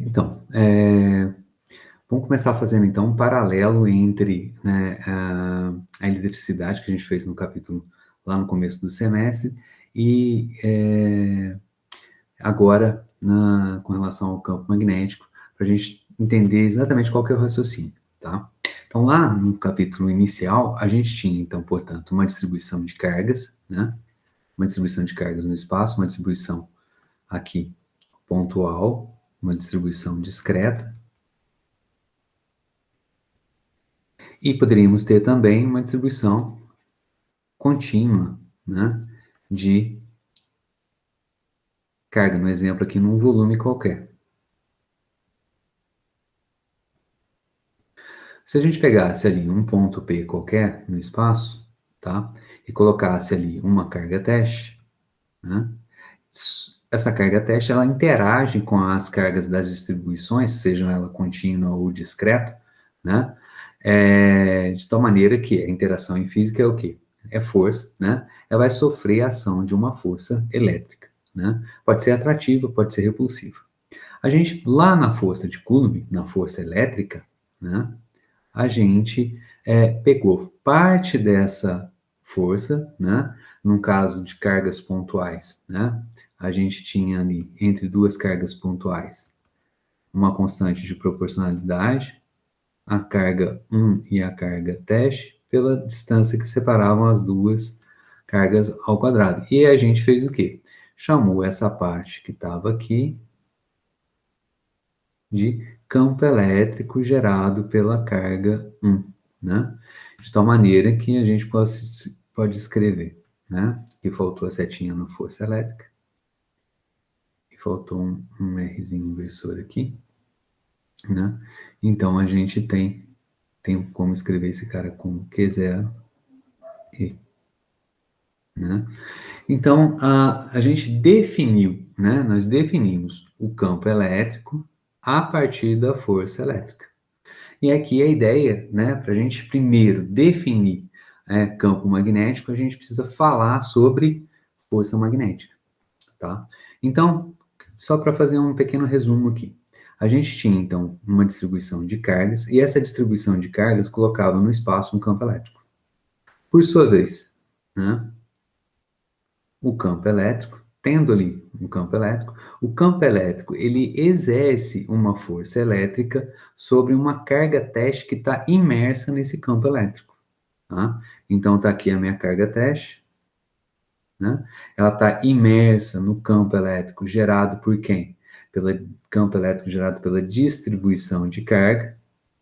Então, vamos começar fazendo então um paralelo entre, né, a eletricidade que a gente fez no capítulo lá no começo do semestre e agora com relação ao campo magnético, para a gente entender exatamente qual que é o raciocínio, tá? Então, lá no capítulo inicial, a gente tinha, então, portanto, uma distribuição de cargas, né? Uma distribuição de cargas no espaço, uma distribuição aqui pontual, uma distribuição discreta, e poderíamos ter também uma distribuição contínua, né, de carga, no exemplo aqui, num volume qualquer. Se a gente pegasse ali um ponto P qualquer no espaço, tá, e colocasse ali uma carga teste, né, essa carga teste ela interage com as cargas das distribuições, sejam ela contínua ou discreta, né, de tal maneira que a interação em física é o quê? É força, né? Ela vai sofrer a ação de uma força elétrica, né? Pode ser atrativa, pode ser repulsiva. A gente, lá na força de Coulomb, na força elétrica, né? A gente pegou parte dessa força, né? No caso de cargas pontuais, né? A gente tinha ali, entre duas cargas pontuais, uma constante de proporcionalidade, a carga 1 e a carga teste pela distância que separavam as duas cargas ao quadrado. E a gente fez o quê? Chamou essa parte que estava aqui de campo elétrico gerado pela carga 1, né? De tal maneira que a gente pode escrever, né? Que faltou a setinha na força elétrica, e faltou um Rzinho inversor aqui, né? Então a gente tem como escrever esse cara com Q0 e, né? Então, a gente definiu, né? Nós definimos o campo elétrico a partir da força elétrica. E aqui a ideia, né? Para a gente primeiro definir campo magnético, a gente precisa falar sobre força magnética, tá? Então, só para fazer um pequeno resumo aqui. A gente tinha, então, uma distribuição de cargas, e essa distribuição de cargas colocava no espaço um campo elétrico. Por sua vez, né? O campo elétrico, tendo ali um campo elétrico, o campo elétrico ele exerce uma força elétrica sobre uma carga teste que está imersa nesse campo elétrico. Tá? Então está aqui a minha carga teste, né? Ela está imersa no campo elétrico gerado por quem? Pelo campo elétrico gerado pela distribuição de carga,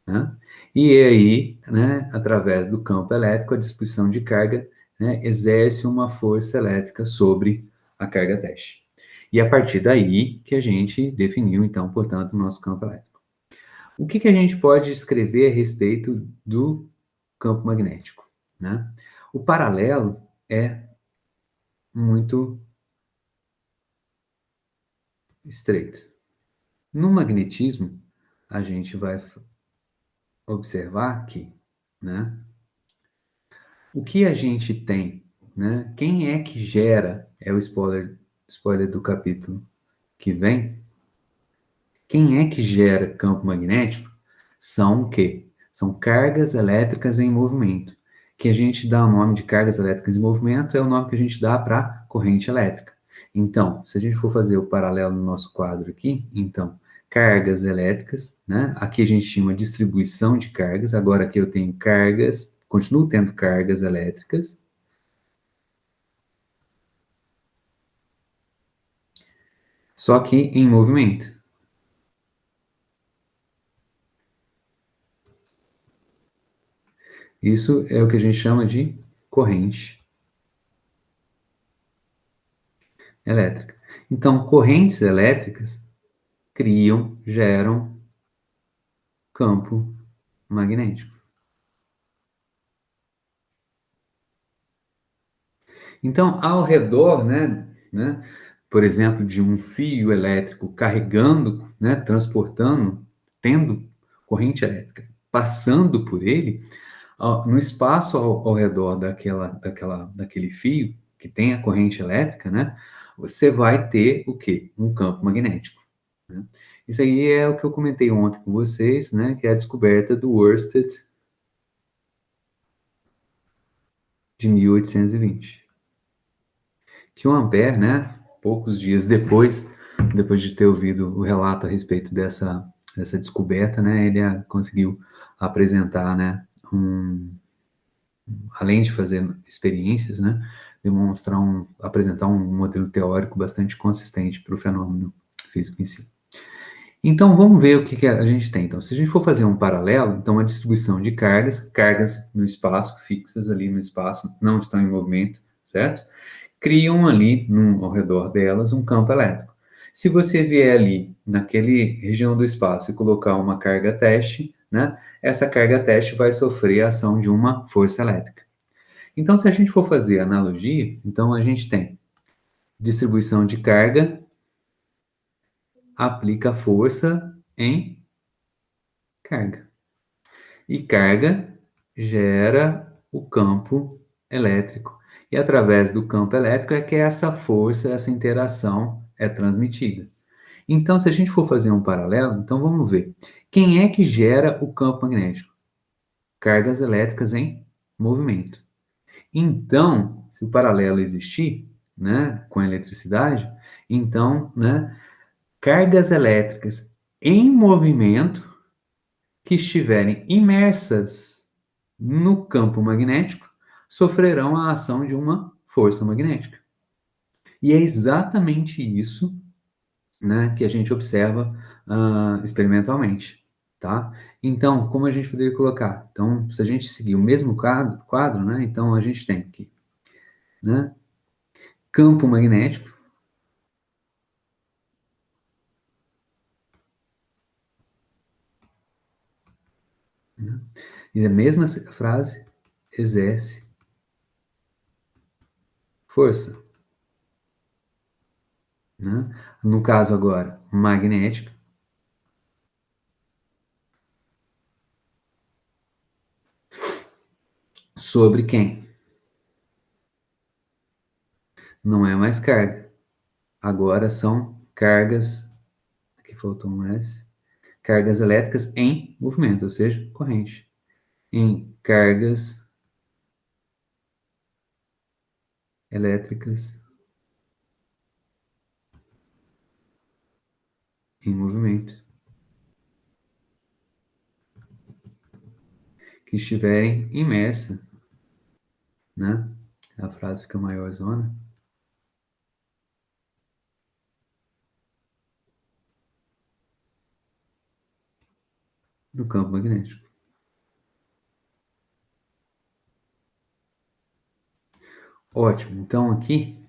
né? E aí, né, através do campo elétrico, a distribuição de carga, né, exerce uma força elétrica sobre a carga teste. E a partir daí que a gente definiu, então, portanto, o nosso campo elétrico. O que a gente pode escrever a respeito do campo magnético, né? O paralelo é muito estreito. No magnetismo, a gente vai observar que, né, o que a gente tem, né? Quem é que gera, é o spoiler do capítulo que vem. Quem é que gera campo magnético? São o quê? São cargas elétricas em movimento. Que a gente dá o nome de cargas elétricas em movimento é o nome que a gente dá para corrente elétrica. Então, se a gente for fazer o paralelo no nosso quadro aqui, então, cargas elétricas, né? Aqui a gente tinha uma distribuição de cargas, agora aqui eu tenho cargas, continuo tendo cargas elétricas, só que em movimento. Isso é o que a gente chama de corrente elétrica. Então, correntes elétricas geram campo magnético. Então, ao redor, né, por exemplo, de um fio elétrico carregando, né, transportando, tendo corrente elétrica passando por ele, no espaço ao redor daquele fio que tem a corrente elétrica, né, você vai ter o quê? Um campo magnético. Né? Isso aí é o que eu comentei ontem com vocês, né? Que é a descoberta do Worsted de 1820. Que o Ampère, né? Poucos dias depois de ter ouvido o relato a respeito dessa descoberta, né? Ele conseguiu apresentar, né? Além de fazer experiências, né? Apresentar um modelo teórico bastante consistente para o fenômeno físico em si. Então, vamos ver o que a gente tem. Então, se a gente for fazer um paralelo, então a distribuição de cargas no espaço, fixas ali no espaço, não estão em movimento, certo? Criam ali, ao redor delas, um campo elétrico. Se você vier ali, naquele região do espaço, e colocar uma carga teste, né? Essa carga teste vai sofrer a ação de uma força elétrica. Então, se a gente for fazer analogia, então a gente tem distribuição de carga, aplica força em carga. E carga gera o campo elétrico. E através do campo elétrico é que essa força, essa interação é transmitida. Então, se a gente for fazer um paralelo, então vamos ver. Quem é que gera o campo magnético? Cargas elétricas em movimento. Então, se o paralelo existir, né, com a eletricidade, então, né, cargas elétricas em movimento que estiverem imersas no campo magnético sofrerão a ação de uma força magnética. E é exatamente isso, né, que a gente observa experimentalmente, tá? Então, como a gente poderia colocar? Então, se a gente seguir o mesmo quadro, né, então a gente tem aqui, né, campo magnético, né, e a mesma frase exerce força, né? No caso agora, magnética, sobre quem? Não é mais carga. Agora são cargas, aqui faltou um S, cargas elétricas em movimento, ou seja, corrente. Em cargas elétricas em movimento, que estiverem imersa, né? A frase fica maior zona. No campo magnético. Ótimo. Então aqui,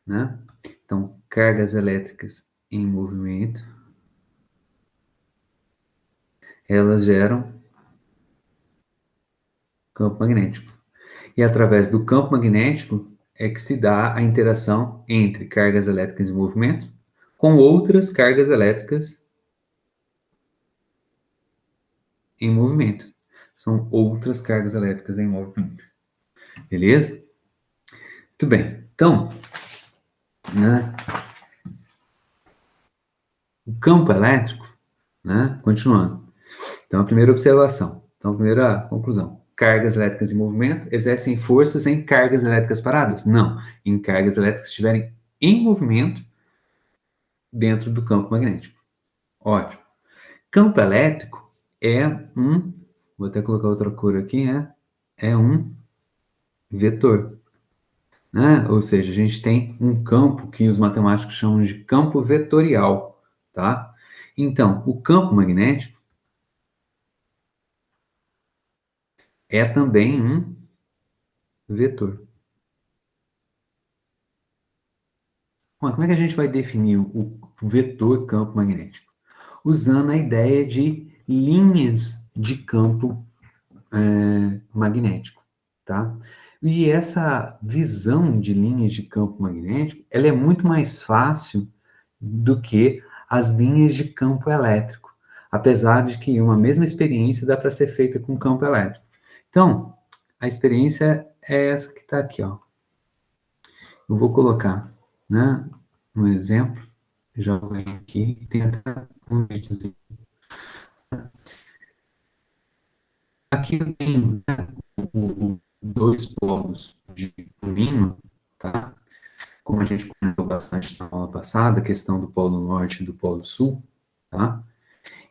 né? Então, cargas elétricas em movimento, elas geram campo magnético. E através do campo magnético é que se dá a interação entre cargas elétricas em movimento com outras cargas elétricas em movimento. São outras cargas elétricas em movimento. Beleza? Muito bem. Então, né, o campo elétrico, né, continuando. Então, a primeira observação. Então, a primeira conclusão. Cargas elétricas em movimento exercem forças em cargas elétricas paradas? Não. Em cargas elétricas que estiverem em movimento dentro do campo magnético. Ótimo. Campo elétrico é um, vou até colocar outra cor aqui, é um vetor. Né? Ou seja, a gente tem um campo que os matemáticos chamam de campo vetorial. Tá? Então, o campo magnético é também um vetor. Bom, como é que a gente vai definir o vetor campo magnético? Usando a ideia de linhas de campo magnético, tá? E essa visão de linhas de campo magnético, ela é muito mais fácil do que as linhas de campo elétrico, apesar de que uma mesma experiência dá para ser feita com campo elétrico. Então, a experiência é essa que está aqui, ó. Eu vou colocar, né, um exemplo. Já venho aqui e tem até um videozinho. Aqui eu tenho, né, dois polos de um ímã, tá? Como a gente comentou bastante na aula passada, a questão do polo norte e do polo sul, tá?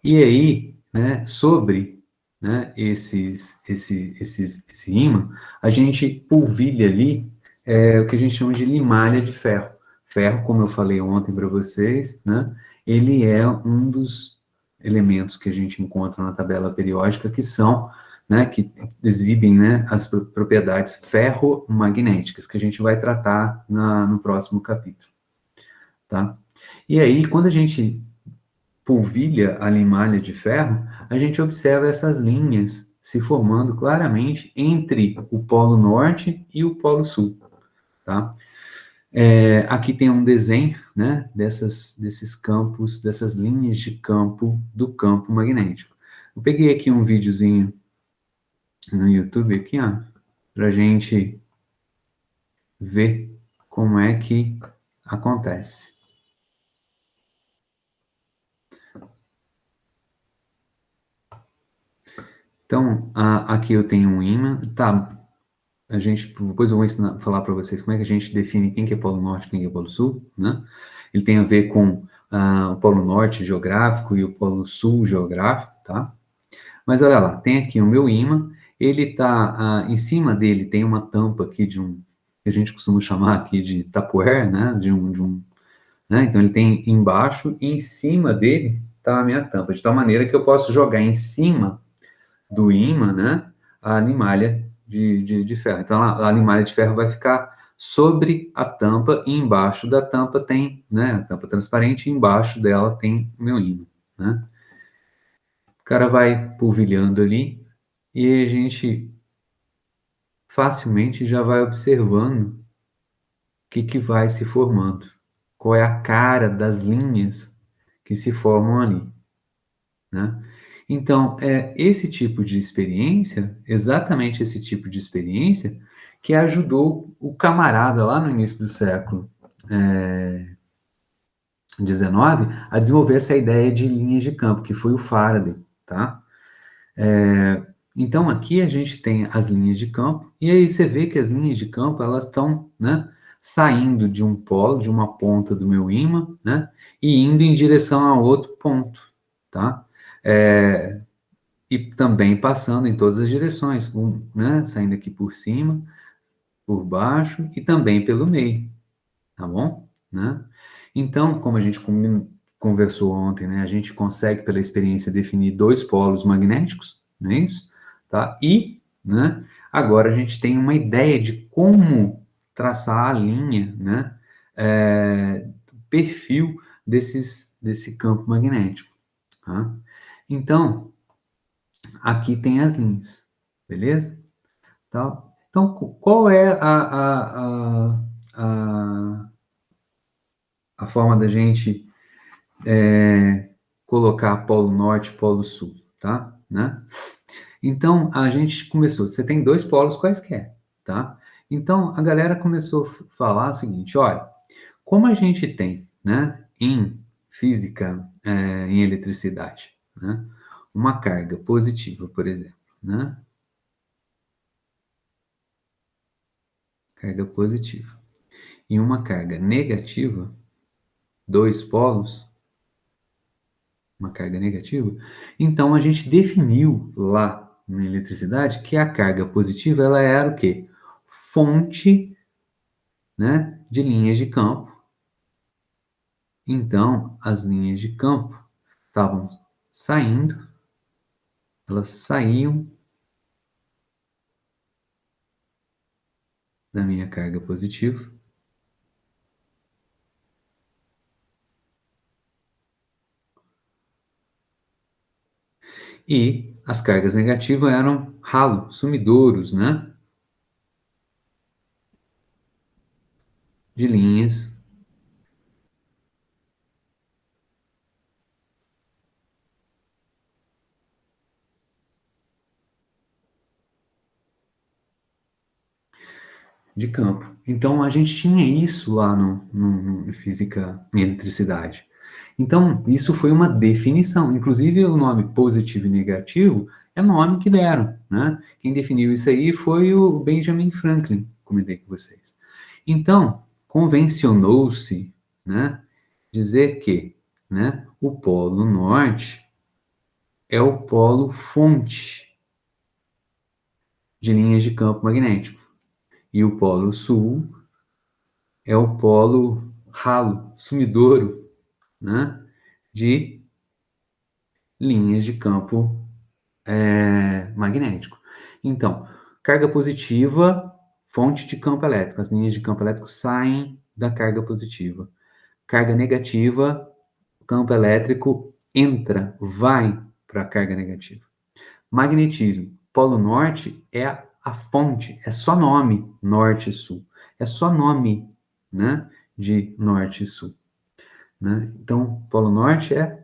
E aí, né, sobre, né, esse ímã, a gente polvilha ali o que a gente chama de limalha de ferro. Ferro, como eu falei ontem para vocês, né, ele é um dos elementos que a gente encontra na tabela periódica que são, né, que exibem, né, as propriedades ferromagnéticas, que a gente vai tratar no próximo capítulo, tá? E aí, quando a gente polvilha a limalha de ferro, a gente observa essas linhas se formando claramente entre o polo norte e o polo sul, tá? Aqui tem um desenho, né, desses campos, dessas linhas de campo do campo magnético. Eu peguei aqui um videozinho no YouTube aqui, ó, para a gente ver como é que acontece. Então, aqui eu tenho um ímã, tá? Depois eu vou falar para vocês como é que a gente define quem que é polo norte e quem que é polo sul, né? Ele tem a ver com o polo norte geográfico e o polo sul geográfico, tá? Mas olha lá, tem aqui o meu ímã, ele tá, em cima dele tem uma tampa aqui que a gente costuma chamar aqui de Tupperware, né? Né? Então ele tem embaixo e em cima dele tá a minha tampa, de tal maneira que eu posso jogar em cima do ímã, né, a limalha de ferro. Então, a limalha de ferro vai ficar sobre a tampa e embaixo da tampa tem, né, a tampa transparente e embaixo dela tem o meu ímã, né. O cara vai polvilhando ali e a gente facilmente já vai observando o que vai se formando, qual é a cara das linhas que se formam ali, né? Então, é esse tipo de experiência, exatamente esse tipo de experiência, que ajudou o camarada lá no início do século XIX a desenvolver essa ideia de linhas de campo, que foi o Faraday, tá? Então, aqui a gente tem as linhas de campo, e aí você vê que as linhas de campo, elas estão, né, saindo de um polo, de uma ponta do meu ímã, né, e indo em direção a outro ponto, tá? É, e também passando em todas as direções, né, saindo aqui por cima, por baixo e também pelo meio, tá bom? Né? Então, como a gente conversou ontem, né, a gente consegue pela experiência definir dois polos magnéticos, não é isso? Tá? E, né, agora a gente tem uma ideia de como traçar a linha, né, perfil desse campo magnético, tá? Então, aqui tem as linhas, beleza? Tá? Então, qual é a forma da gente colocar polo norte e polo sul, tá? Né? Então, a gente começou, você tem dois polos quaisquer, tá? Então, a galera começou a falar o seguinte, olha, como a gente tem, né, em física, em eletricidade, né, uma carga positiva, por exemplo, né, carga positiva, e uma carga negativa, dois polos, uma carga negativa, então a gente definiu lá na eletricidade que a carga positiva ela era o quê? Fonte, né, de linhas de campo. Então, as linhas de campo estavam saindo, elas saíam da minha carga positiva e as cargas negativas eram ralo, sumidouros, né, de linhas de campo. Então a gente tinha isso lá no física em eletricidade. Então, isso foi uma definição. Inclusive, o nome positivo e negativo é nome que deram, né? Quem definiu isso aí foi o Benjamin Franklin, comentei com vocês. Então, convencionou-se, né, dizer que, né, o polo norte é o polo fonte de linhas de campo magnético e o polo sul é o polo ralo, sumidouro, né, de linhas de campo magnético. Então, carga positiva, fonte de campo elétrico. As linhas de campo elétrico saem da carga positiva. Carga negativa, campo elétrico entra, vai para a carga negativa. Magnetismo. Polo norte é a fonte, é só nome norte e sul. É só nome, né, de norte e sul. Né? Então, polo norte é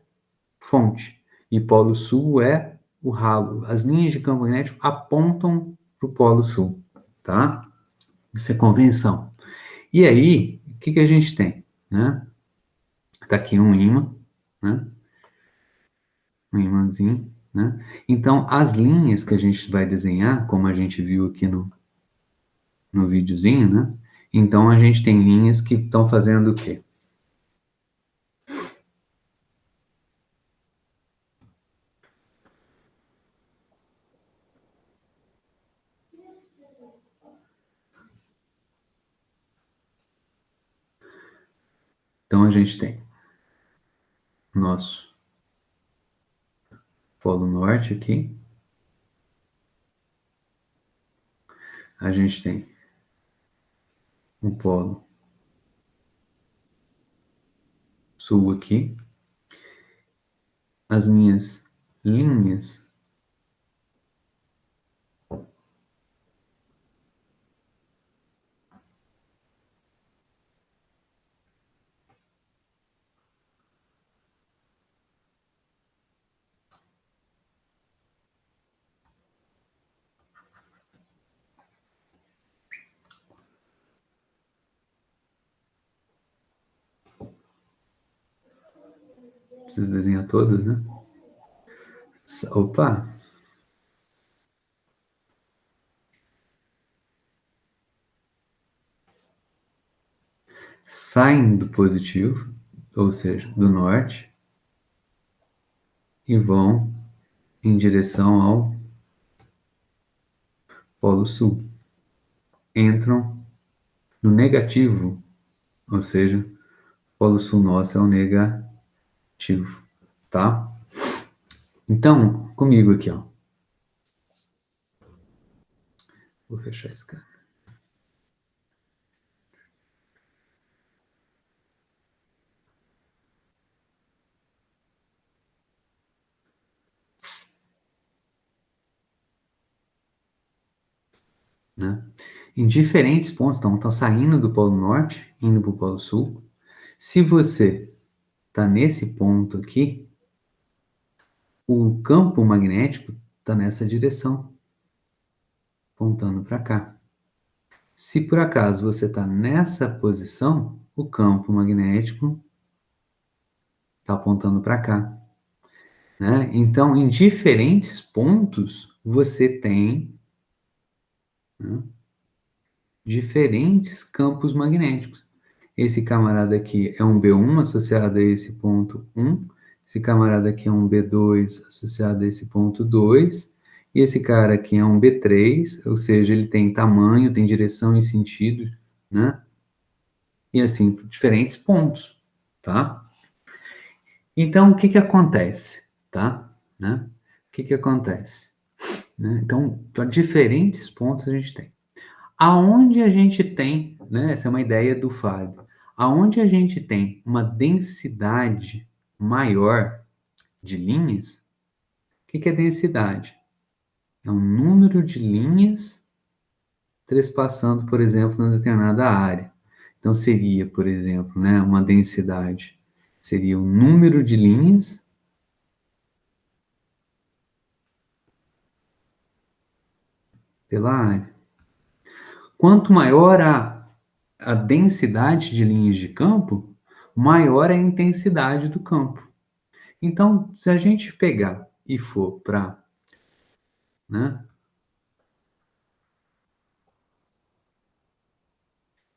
fonte e polo sul é o ralo. As linhas de campo magnético apontam para o polo sul, tá? Isso é convenção. E aí, o que a gente tem, né? Tá aqui um ímã, né? Um imãzinho, né? Então, as linhas que a gente vai desenhar, como a gente viu aqui no videozinho, né? Então, a gente tem linhas que estão fazendo o quê? Então, a gente tem nosso polo norte aqui, a gente tem um polo sul aqui, as minhas linhas preciso desenhar todas, né? Opa! Saem do positivo, ou seja, do norte, e vão em direção ao polo sul. Entram no negativo, ou seja, o polo sul nosso é o negativo, tá? Então, comigo aqui, ó. Vou fechar esse cara. Né? Em diferentes pontos, então, tá saindo do polo norte, indo para o polo sul. Se você tá nesse ponto aqui, o campo magnético tá nessa direção, apontando para cá. Se por acaso você está nessa posição, o campo magnético está apontando para cá. Né? Então, em diferentes pontos, você tem, né, diferentes campos magnéticos. Esse camarada aqui é um B1 associado a esse ponto 1, esse camarada aqui é um B2 associado a esse ponto 2, e esse cara aqui é um B3, ou seja, ele tem tamanho, tem direção e sentido, né? E assim, diferentes pontos, tá? Então, o que que acontece, tá? Né? O que que acontece? Né? Então, para diferentes pontos a gente tem. Aonde a gente tem, né? Essa é uma ideia do Fábio. Aonde a gente tem uma densidade maior de linhas, o que que é densidade? É um número de linhas trespassando, por exemplo, uma determinada área. Então, seria, por exemplo, né, uma densidade. Seria o número de linhas pela área. Quanto maior a densidade de linhas de campo, maior é a intensidade do campo. Então, se a gente pegar e for para, né,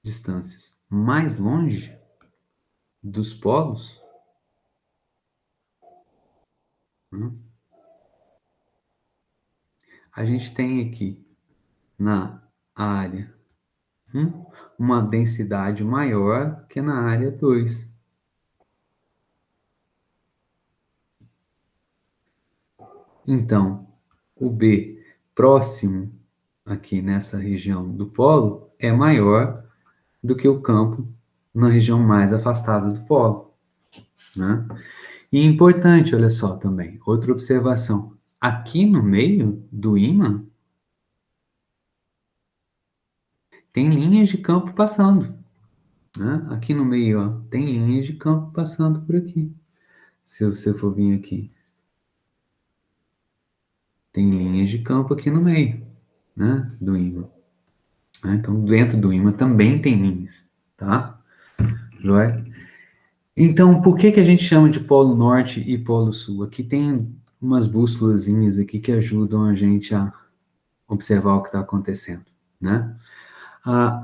distâncias mais longe dos polos, né, a gente tem aqui na área 1 uma densidade maior que na área 2. Então, o B próximo aqui nessa região do polo é maior do que o campo na região mais afastada do polo, né? E importante, olha só também, outra observação. Aqui no meio do ímã tem linhas de campo passando, né? Aqui no meio, ó, tem linhas de campo passando por aqui. Se você for vir aqui, tem linhas de campo aqui no meio, né, do ímã. Né? Então, dentro do ímã também tem linhas, tá? Joia? Então, por que que a gente chama de Polo Norte e Polo Sul? Aqui tem umas bússolazinhas aqui que ajudam a gente a observar o que está acontecendo, né?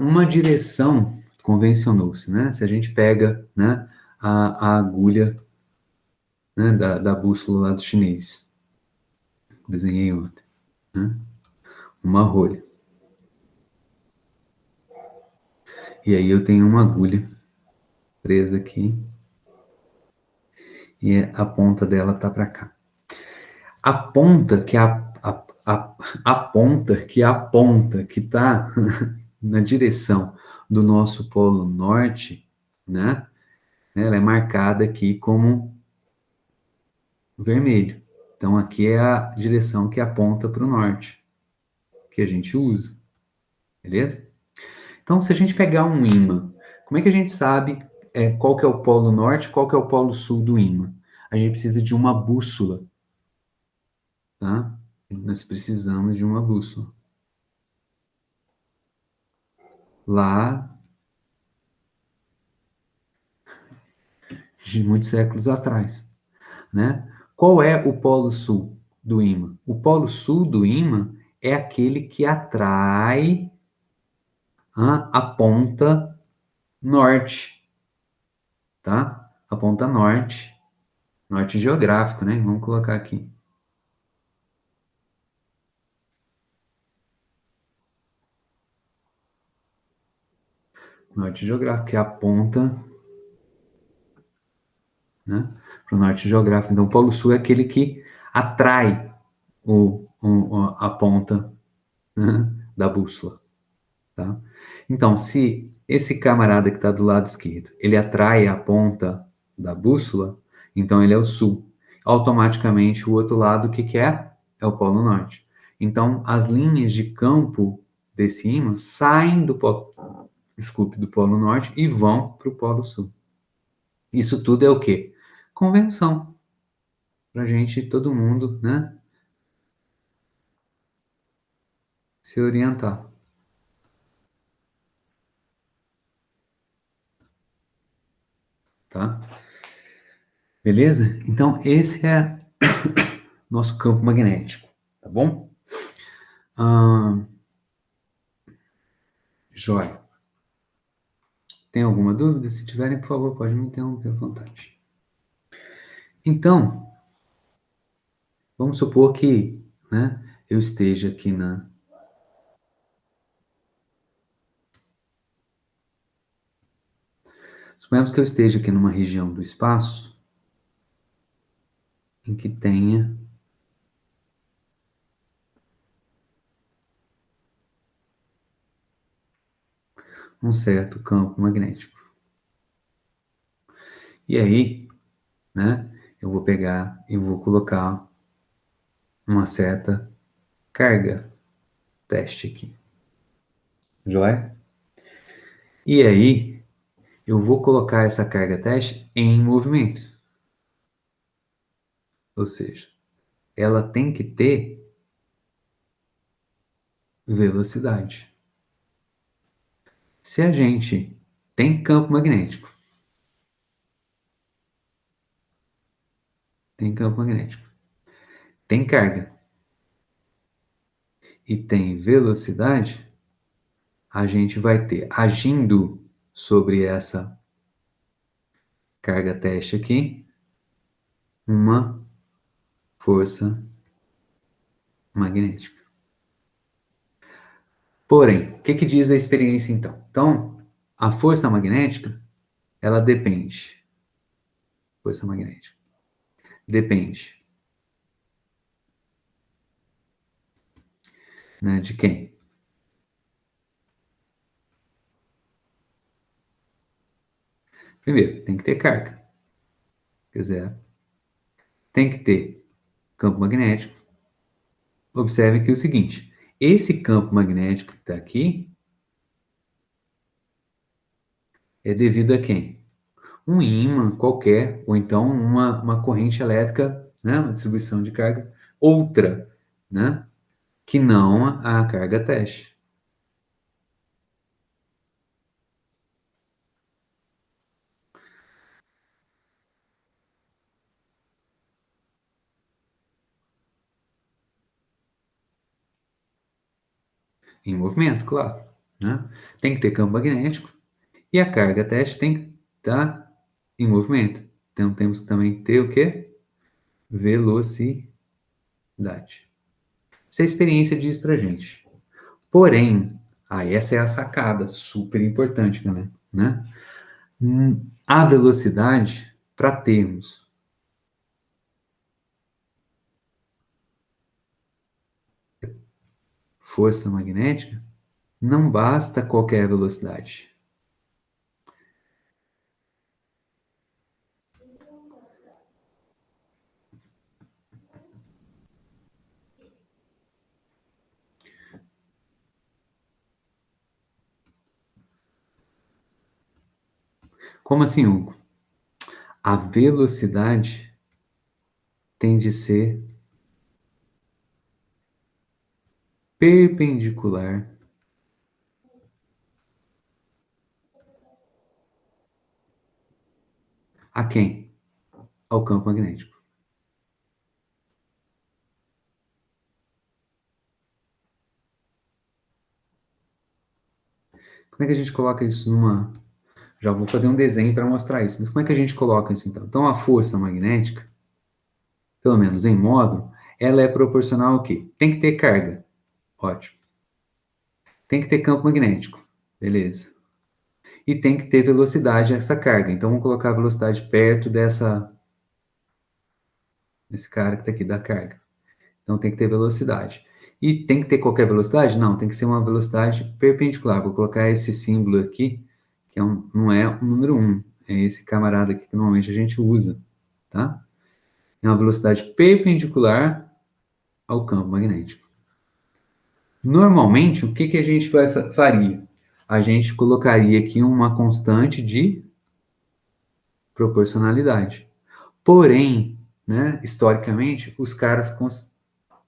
Uma direção convencionou-se, né? Se a gente pega, né, a agulha, né, da bússola lá do chinês, desenhei ontem, né? Uma rolha. E aí eu tenho uma agulha presa aqui e a ponta dela tá para cá. A ponta que a ponta que aponta, que está na direção do nosso polo norte, né? Ela é marcada aqui como vermelho. Então aqui é a direção que aponta para o norte, que a gente usa, beleza? Então se a gente pegar um ímã, como é que a gente sabe qual que é o polo norte, qual que é o polo sul do ímã? A gente precisa de uma bússola, tá? Nós precisamos de uma bússola. Lá de muitos séculos atrás, né? Qual é o polo sul do ímã? O polo sul do ímã é aquele que atrai a ponta norte, tá? A ponta norte, norte geográfico, né? Vamos colocar aqui. Norte geográfico, que é a ponta, né? Para o norte geográfico. Então, o polo sul é aquele que atrai a ponta, né, da bússola. Tá? Então, se esse camarada que está do lado esquerdo, ele atrai a ponta da bússola, então ele é o sul. Automaticamente, o outro lado, o que que é? É o polo norte. Então, as linhas de campo desse ímã saem do polo, desculpe, do polo norte e vão para o polo sul. Isso tudo é o quê? Convenção. Para gente, todo mundo, né, se orientar. Tá? Beleza? Então, esse é nosso campo magnético, tá bom? Ah, joia. Tem alguma dúvida? Se tiverem, por favor, pode me interromper à vontade. Então, vamos supor que, né, eu esteja aqui na... Suponhamos que eu esteja aqui numa região do espaço em que tenha um certo campo magnético. E aí, né, eu vou pegar e vou colocar uma certa carga teste aqui. Joia? E aí, eu vou colocar essa carga teste em movimento. Ou seja, ela tem que ter velocidade. Se a gente tem campo magnético tem campo magnético. Tem carga e tem velocidade, a gente vai ter agindo sobre essa carga teste aqui uma força magnética. Porém, o que diz a experiência então? Então, a força magnética, ela depende. Força magnética. Depende. Né, de quem? Primeiro, tem que ter carga. Quer dizer, tem que ter campo magnético. Observe aqui o seguinte: esse campo magnético que está aqui é devido a quem? Um ímã qualquer, ou então uma corrente elétrica, né, uma distribuição de carga, outra, né, que não a carga teste. Em movimento, claro. Né? Tem que ter campo magnético e a carga teste tem que estar em movimento. Então temos que também ter o quê? Velocidade. Essa experiência diz pra gente. Porém, essa é a sacada, super importante, galera, né? A velocidade, para termos força magnética, não basta qualquer velocidade. Como assim, Hugo? A velocidade tem de ser perpendicular a quem? Ao campo magnético. Como é que a gente coloca isso numa... Já vou fazer um desenho para mostrar isso, mas como é que a gente coloca isso então? Então a força magnética, pelo menos em módulo, ela é proporcional ao quê? Tem que ter carga. Ótimo. Tem que ter campo magnético. Beleza. E tem que ter velocidade essa carga. Então vamos colocar a velocidade perto desse cara que está aqui, da carga. Então tem que ter velocidade. E tem que ter qualquer velocidade? Não, tem que ser uma velocidade perpendicular. Vou colocar esse símbolo aqui, que não é o número 1. É esse camarada aqui que normalmente a gente usa. Tá? É uma velocidade perpendicular ao campo magnético. Normalmente, o que a gente faria? A gente colocaria aqui uma constante de proporcionalidade. Porém, né, historicamente, os caras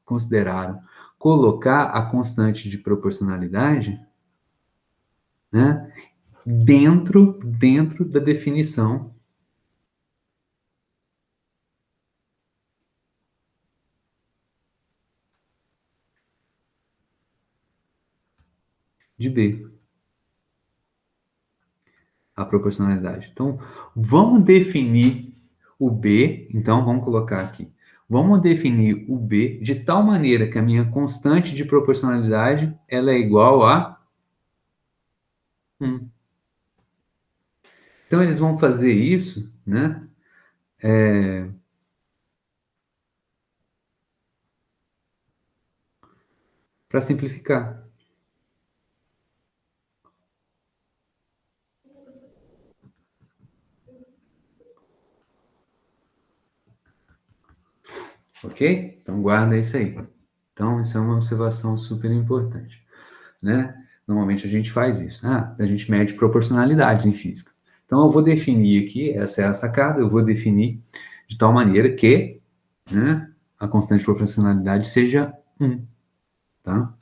consideraram colocar a constante de proporcionalidade, né, dentro da definição de B, a proporcionalidade. Então, vamos definir o B, então vamos colocar aqui. Vamos definir o B de tal maneira que a minha constante de proporcionalidade ela é igual a 1. Então, eles vão fazer isso, né? Para simplificar. Ok? Então, guarda isso aí. Então, isso é uma observação super importante, né? Normalmente a gente faz isso. A gente mede proporcionalidades em física. Então, eu vou definir aqui, essa é a sacada, eu vou definir de tal maneira que, né, a constante de proporcionalidade seja 1, tá?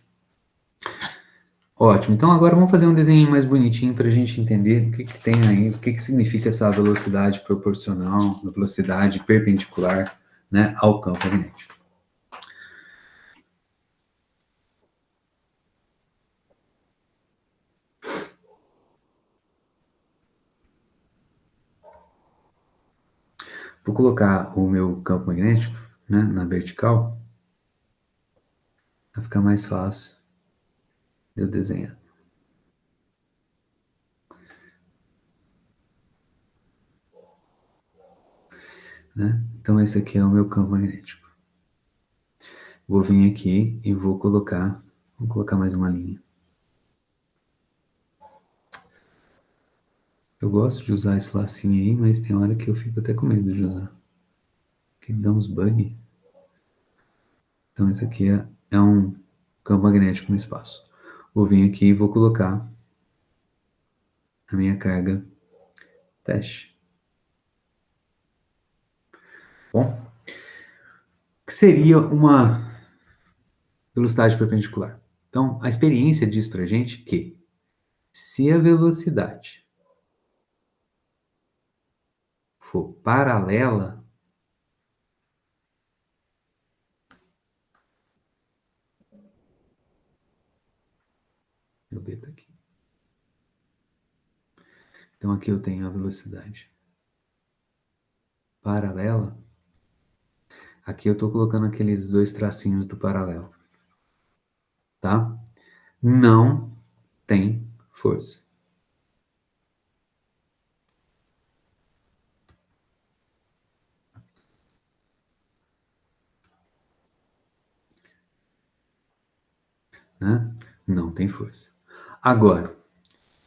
Ótimo. Então, agora vamos fazer um desenho mais bonitinho para a gente entender o que tem aí, o que significa essa velocidade proporcional, velocidade perpendicular né, ao campo magnético. Vou colocar o meu campo magnético, né, na vertical, para ficar mais fácil de eu desenhar. Né? Então esse aqui é o meu campo magnético. Vou vir aqui e vou colocar mais uma linha. Eu gosto de usar esse lacinho aí, mas tem hora que eu fico até com medo de usar. Que dá uns bugs. Então esse aqui é um campo magnético no espaço. Vou vir aqui e vou colocar a minha carga teste. Bom, o que seria uma velocidade perpendicular? Então, a experiência diz pra gente que se a velocidade for paralela, meu B tá aqui. Então aqui eu tenho a velocidade paralela. Aqui eu estou colocando aqueles dois tracinhos do paralelo, tá? Não tem força. Né? Não tem força. Agora,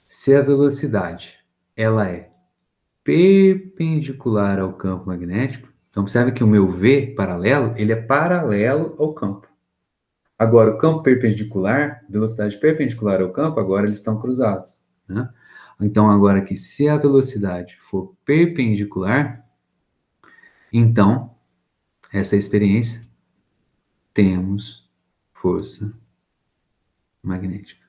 se a velocidade ela é perpendicular ao campo magnético, então observe que o meu V paralelo, ele é paralelo ao campo. Agora, o campo perpendicular, velocidade perpendicular ao campo, agora eles estão cruzados. Né? Então, agora aqui, se a velocidade for perpendicular, então, essa experiência, temos força magnética.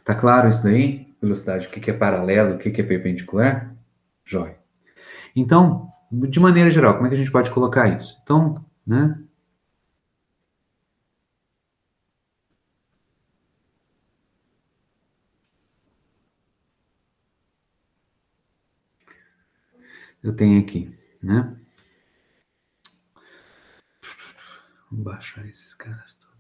Tá claro isso daí? Velocidade, o que é paralelo, o que é perpendicular? Jóia. Então, de maneira geral, como é que a gente pode colocar isso? Então, né? Eu tenho aqui, né? Vou baixar esses caras todos.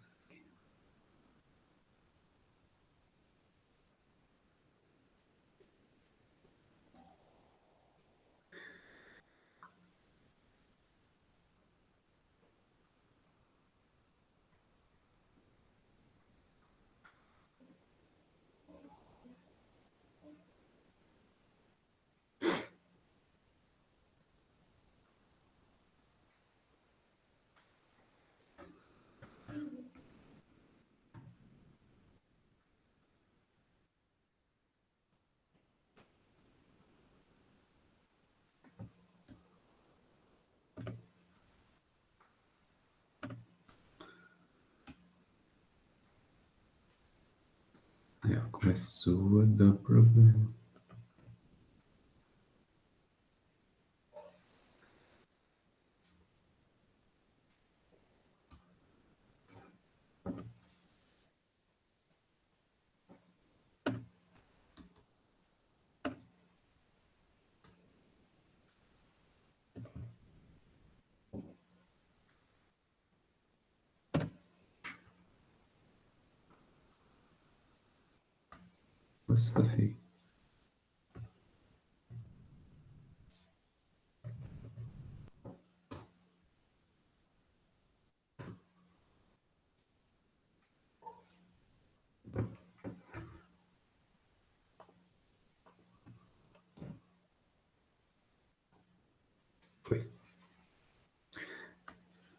Aí, ó, começou a dar problema. Nossa, feio. Foi.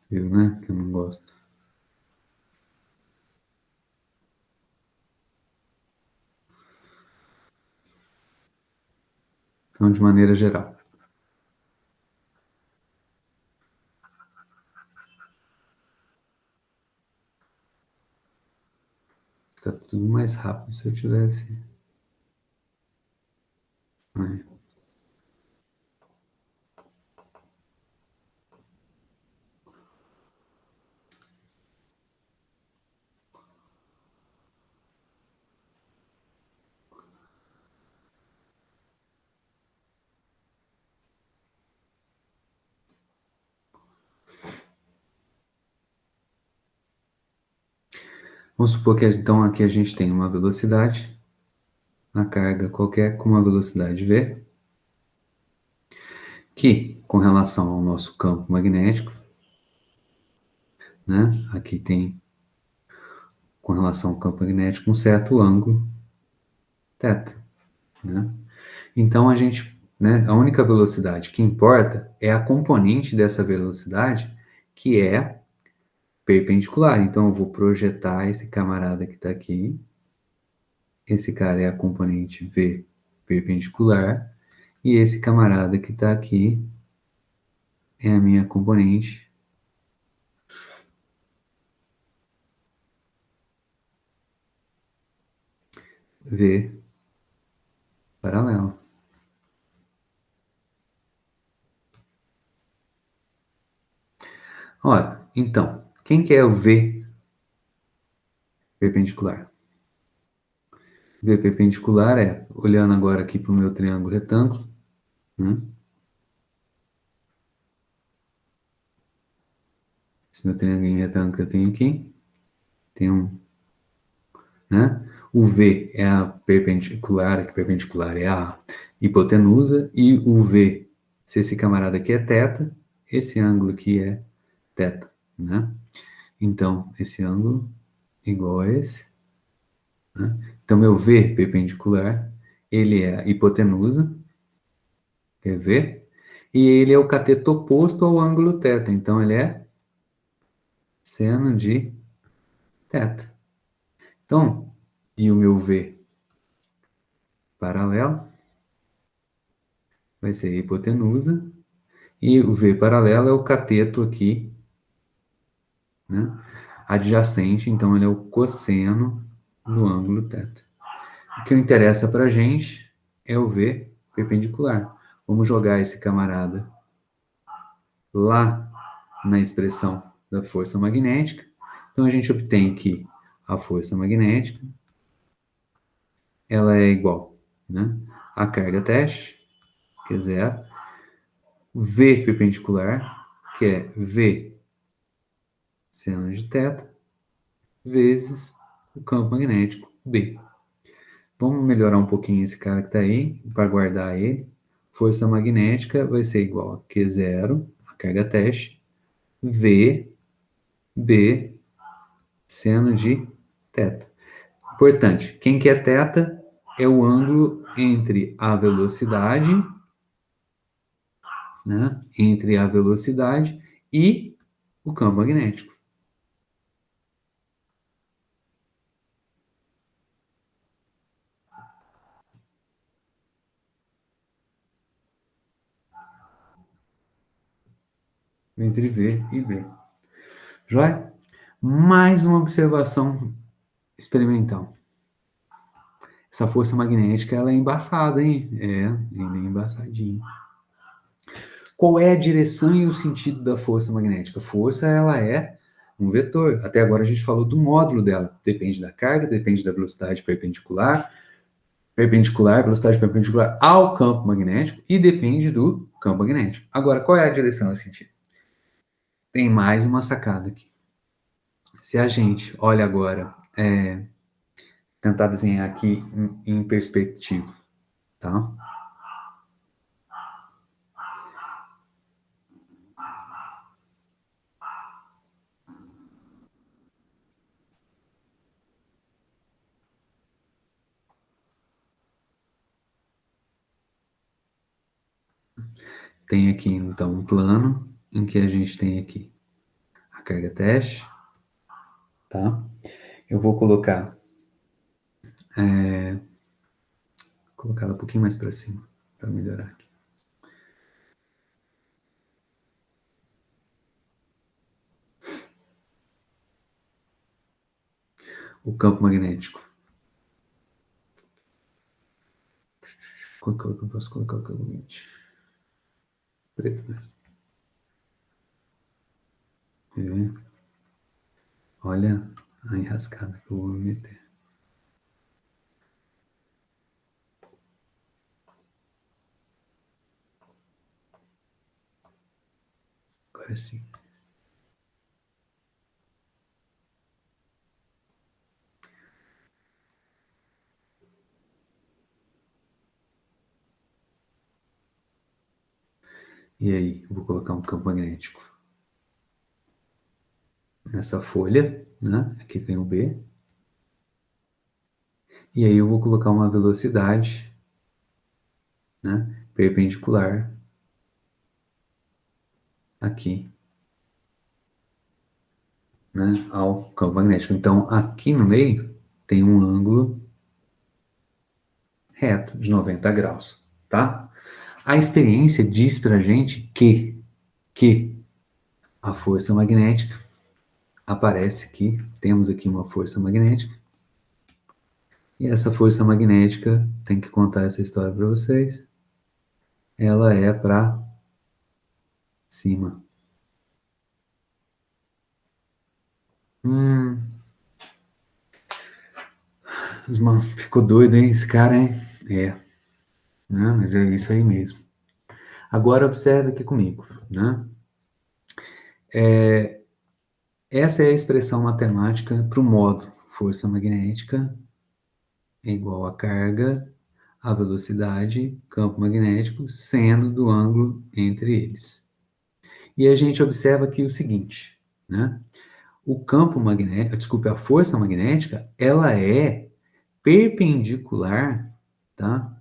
Viu, né? Que eu não gosto. Então, de maneira geral. Tá tudo mais rápido se eu tivesse. Aí. Vamos supor que então aqui a gente tem uma velocidade, uma carga qualquer com uma velocidade v, que com relação ao nosso campo magnético, né? Aqui tem com relação ao campo magnético um certo ângulo θ, né? Então a gente, né, a única velocidade que importa é a componente dessa velocidade que é perpendicular. Então eu vou projetar esse camarada que está aqui. Esse cara é a componente v perpendicular e esse camarada que está aqui é a minha componente v paralela. Ora, então, quem que é o v perpendicular? V perpendicular é, olhando agora aqui para o meu triângulo retângulo, né? Esse meu triângulo retângulo que eu tenho aqui, tem um, né? O V é a perpendicular, que perpendicular é a hipotenusa, e o V, se esse camarada aqui é θ, esse ângulo aqui é θ, né? Então, esse ângulo igual a esse, né? Então, meu V perpendicular, ele é a hipotenusa, quer ver? E ele é o cateto oposto ao ângulo θ, então ele é seno de θ. Então, e o meu V paralelo vai ser a hipotenusa, e o V paralelo é o cateto aqui, né, adjacente, então ele é o cosseno do ângulo θ. O que interessa para a gente é o V perpendicular. Vamos jogar esse camarada lá na expressão da força magnética. Então a gente obtém que a força magnética ela é igual, né, a carga teste, que é zero, V perpendicular, que é V seno de θ, vezes o campo magnético B. Vamos melhorar um pouquinho esse cara que está aí, para guardar ele. Força magnética vai ser igual a Q0, a carga teste, V, B, seno de θ. Importante, quem que é θ é o ângulo entre a velocidade, né, entre a velocidade e o campo magnético. Entre V e B. Joia? Mais uma observação experimental. Essa força magnética, ela é embaçada, hein? É, ela é embaçadinha. Qual é a direção e o sentido da força magnética? A força, ela é um vetor. Até agora a gente falou do módulo dela. Depende da carga, depende da velocidade perpendicular, velocidade perpendicular ao campo magnético e depende do campo magnético. Agora, qual é a direção e o sentido? Tem mais uma sacada aqui. Se a gente olha agora, tentar desenhar aqui em perspectiva, tá? Tem aqui, então, um plano em que a gente tem aqui a carga teste, tá? Eu vou colocar ela um pouquinho mais para cima, para melhorar aqui. O campo magnético. Qual que eu posso colocar o campo magnético? Preto mesmo. Olha a enrascada que eu vou meter. Agora sim. E aí, eu vou colocar um campo magnético nessa folha, né? Aqui tem o B. E aí eu vou colocar uma velocidade, né, perpendicular aqui, né, ao campo magnético. Então, aqui no meio tem um ângulo reto de 90 graus, tá? A experiência diz pra gente que a força magnética aparece aqui, temos aqui uma força magnética, e essa força magnética, tem que contar essa história para vocês, ela é para cima. Ficou doido, hein, esse cara, hein? É, né? Mas é isso aí mesmo. Agora observe aqui comigo, né? Essa é a expressão matemática para o módulo. Força magnética é igual a carga, a velocidade, campo magnético, seno do ângulo entre eles. E a gente observa aqui o seguinte, né? O campo magnético, desculpe, a força magnética, ela é perpendicular, tá?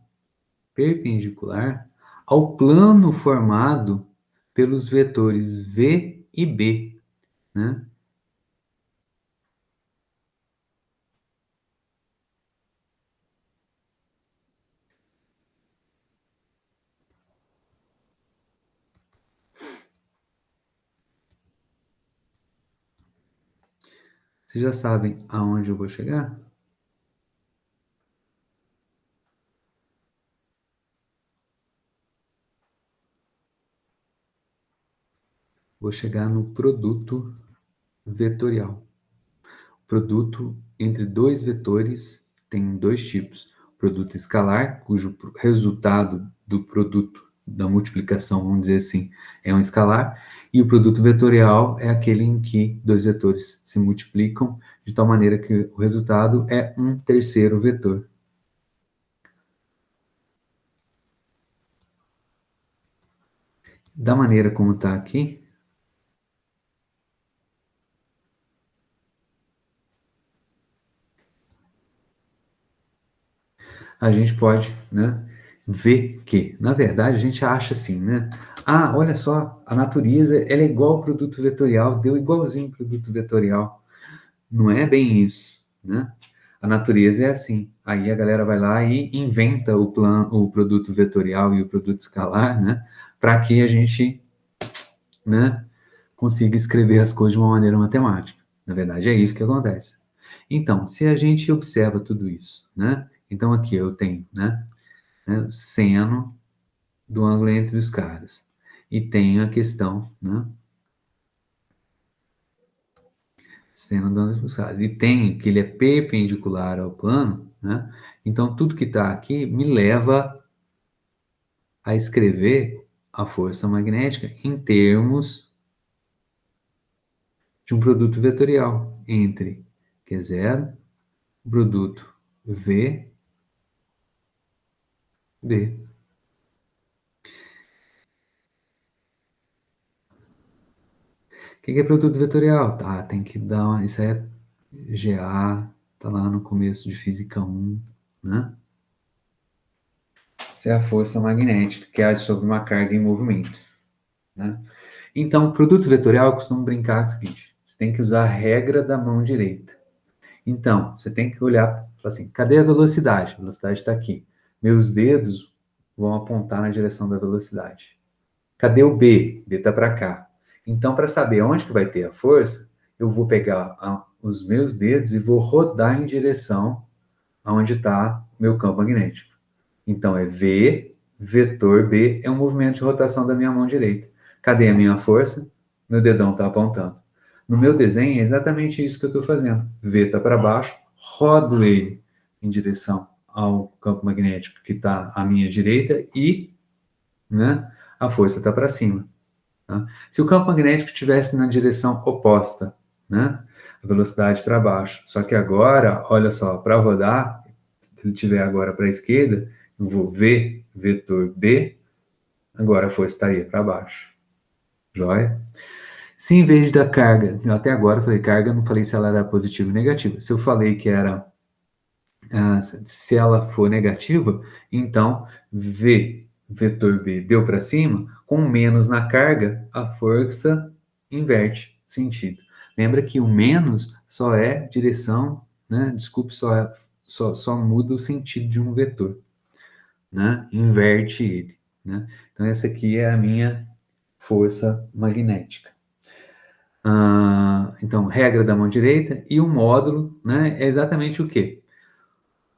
Perpendicular ao plano formado pelos vetores V e B, né? Vocês já sabem aonde eu vou chegar? Vou chegar no produto vetorial. Produto entre dois vetores tem dois tipos. Produto escalar, cujo resultado do produto da multiplicação, vamos dizer assim, é um escalar, e o produto vetorial é aquele em que dois vetores se multiplicam de tal maneira que o resultado é um terceiro vetor. Da maneira como está aqui, a gente pode, né, ver que, na verdade, a gente acha assim, né? Ah, olha só, a natureza ela é igual ao produto vetorial, deu igualzinho ao produto vetorial. Não é bem isso, né? A natureza é assim. Aí a galera vai lá e inventa o produto vetorial e o produto escalar, né? Para que a gente, né, consiga escrever as coisas de uma maneira matemática. Na verdade, é isso que acontece. Então, se a gente observa tudo isso, né? Então aqui eu tenho, né, seno do ângulo entre os caras. E tenho a questão, né? Seno do ângulo entre os caras. E tenho que ele é perpendicular ao plano, né? Então, tudo que está aqui me leva a escrever a força magnética em termos de um produto vetorial entre Q0, o produto V, B. O que é produto vetorial? Tá, tem que dar uma, isso é GA, tá lá no começo de Física 1, né? Isso é a força magnética, que age sobre uma carga em movimento, né? Então, produto vetorial, eu costumo brincar o seguinte, você tem que usar a regra da mão direita. Então, você tem que olhar, assim, cadê a velocidade? A velocidade está aqui. Meus dedos vão apontar na direção da velocidade. Cadê o B? B está para cá. Então, para saber onde que vai ter a força, eu vou pegar os meus dedos e vou rodar em direção aonde está meu campo magnético. Então, é V, vetor B, é um movimento de rotação da minha mão direita. Cadê a minha força? Meu dedão está apontando. No meu desenho, é exatamente isso que eu estou fazendo. V está para baixo, rodo ele em direção ao campo magnético que está à minha direita e, né, a força está para cima. Tá? Se o campo magnético estivesse na direção oposta, né, a velocidade para baixo, só que agora, olha só, para rodar, se ele estiver agora para a esquerda, eu vou V, vetor B, Agora a força estaria para baixo. Joia? Se em vez da carga, eu até agora falei carga, não falei se ela era positiva ou negativa. Se eu falei que era, se ela for negativa, então V, vetor B, deu para cima, com menos na carga, a força inverte sentido. Lembra que o menos só é direção, né? Desculpe, só muda o sentido de um vetor, né? Inverte ele, né? Então essa aqui é a minha força magnética. Então, regra da mão direita e o módulo, né, é exatamente o quê?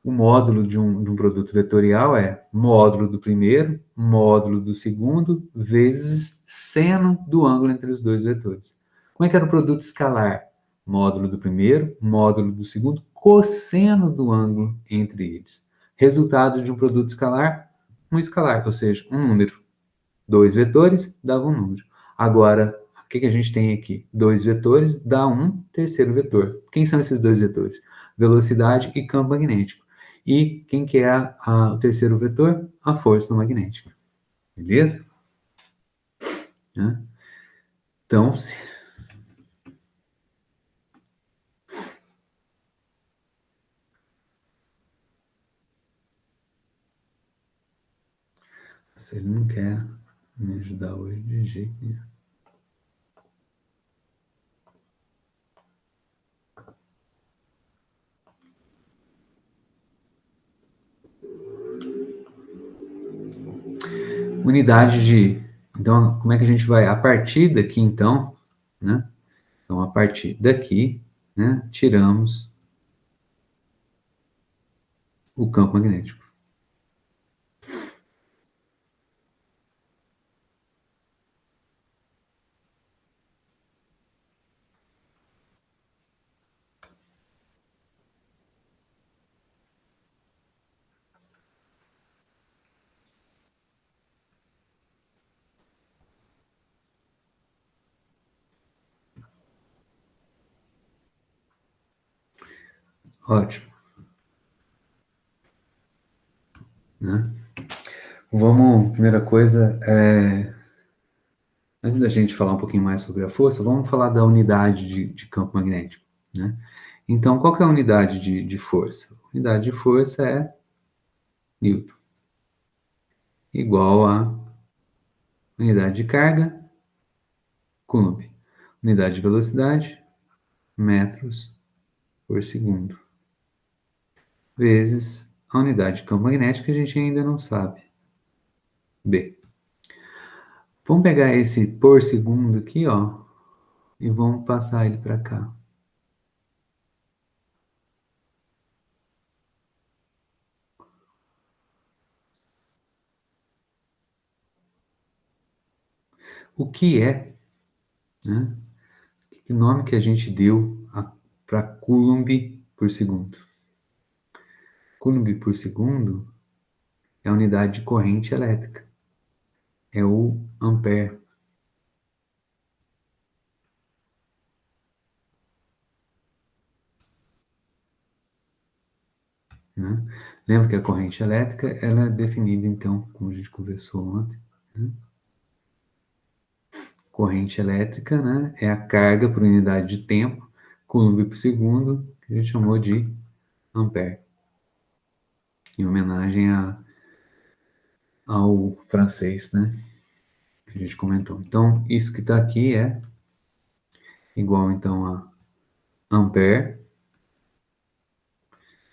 O módulo de um produto vetorial é módulo do primeiro, módulo do segundo, vezes seno do ângulo entre os dois vetores. Como é que era o produto escalar? Módulo do primeiro, módulo do segundo, cosseno do ângulo entre eles. Resultado de um produto escalar, um escalar, ou seja, um número. Dois vetores dava um número. Agora, o que a gente tem aqui? Dois vetores dá um terceiro vetor. Quem são esses dois vetores? Velocidade e campo magnético. E quem que é o terceiro vetor? A força magnética. Beleza? Né? Então, se ele não quer me ajudar hoje de jeito nenhum. Unidade de... Então, como é que a gente vai? A partir daqui, então, né? Então, a partir daqui, né? Tiramos o campo magnético. Ótimo. Né? Vamos, primeira coisa, antes da gente falar um pouquinho mais sobre a força, vamos falar da unidade de campo magnético, né? Então, qual que é a unidade de força? A unidade de força é Newton, igual a unidade de carga, Coulomb. Unidade de velocidade, metros por segundo. Vezes a unidade de campo magnético, que a gente ainda não sabe. B. Vamos pegar esse por segundo aqui, ó, e vamos passar ele para cá. O que é, né? Que nome que a gente deu para Coulomb por segundo? Coulomb por segundo é a unidade de corrente elétrica. É o ampere. Né? Lembra que a corrente elétrica ela é definida, então, como a gente conversou ontem, né? Corrente elétrica, né, é a carga por unidade de tempo, Coulomb por segundo, que a gente chamou de ampere, em homenagem ao francês, né, que a gente comentou. Então, isso que está aqui é igual, então, a ampere,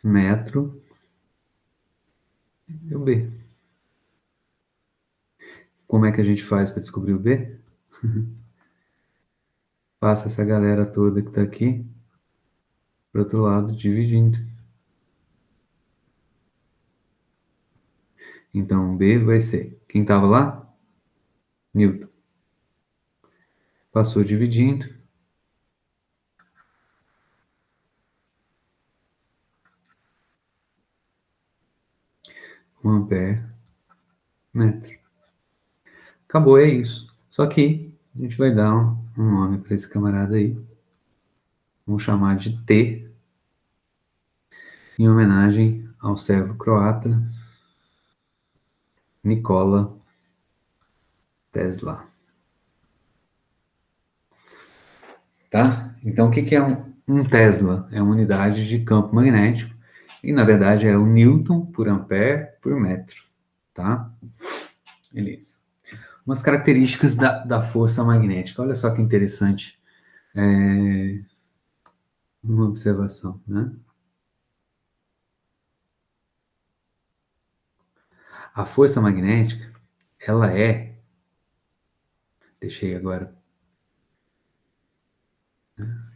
metro, e o B. Como é que a gente faz para descobrir o B? Passa essa galera toda que está aqui para o outro lado, dividindo. Então, B vai ser, quem estava lá? Newton. Passou dividindo. Um ampere, metro. Acabou, é isso. Só que a gente vai dar um nome para esse camarada aí. Vamos chamar de T, em homenagem ao servo croata Nikola Tesla. Tá? Então, o que que é um Tesla? É uma unidade de campo magnético e, na verdade, é o Newton por ampere por metro. Tá? Beleza. Umas características da força magnética. Olha só que interessante. Uma observação, né? A força magnética, ela é... Deixei agora.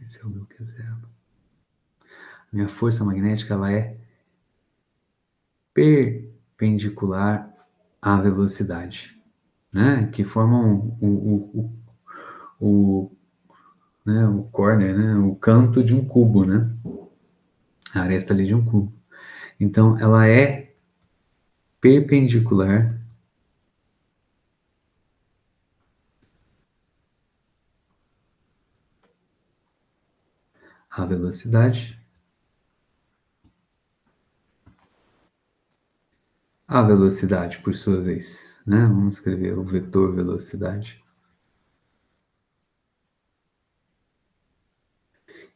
Esse é o meu que é zero. Minha força magnética, ela é perpendicular à velocidade, né? Que formam o, né, o corner, né? O canto de um cubo, né? A aresta ali de um cubo. Então, ela é perpendicular à velocidade. A velocidade, por sua vez, né? Vamos escrever o vetor velocidade.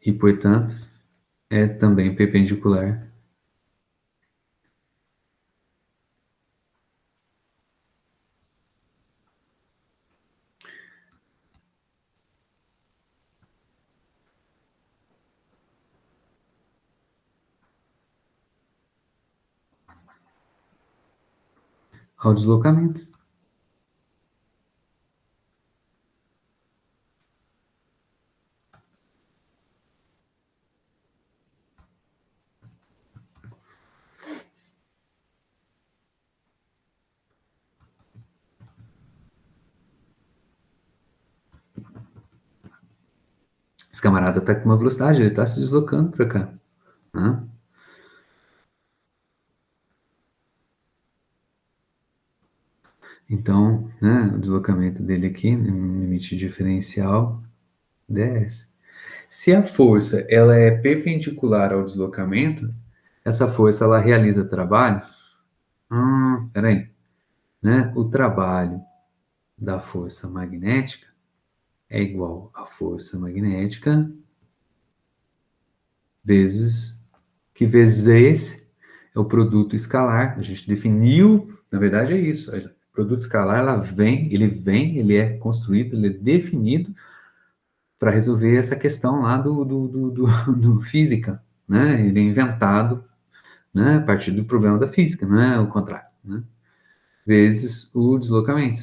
E, portanto, é também perpendicular ao deslocamento. Esse camarada está com uma velocidade, ele está se deslocando para cá, né? Então, né, o deslocamento dele aqui, no limite diferencial, ds. Se a força ela é perpendicular ao deslocamento, essa força ela realiza trabalho? Peraí. Né? O trabalho da força magnética é igual à força magnética vezes... Que vezes é esse? É o produto escalar. A gente definiu, na verdade é isso. O produto escalar, ele é construído, ele é definido para resolver essa questão lá do física, né? Ele é inventado, né, a partir do problema da física, não é o contrário, né? Vezes o deslocamento.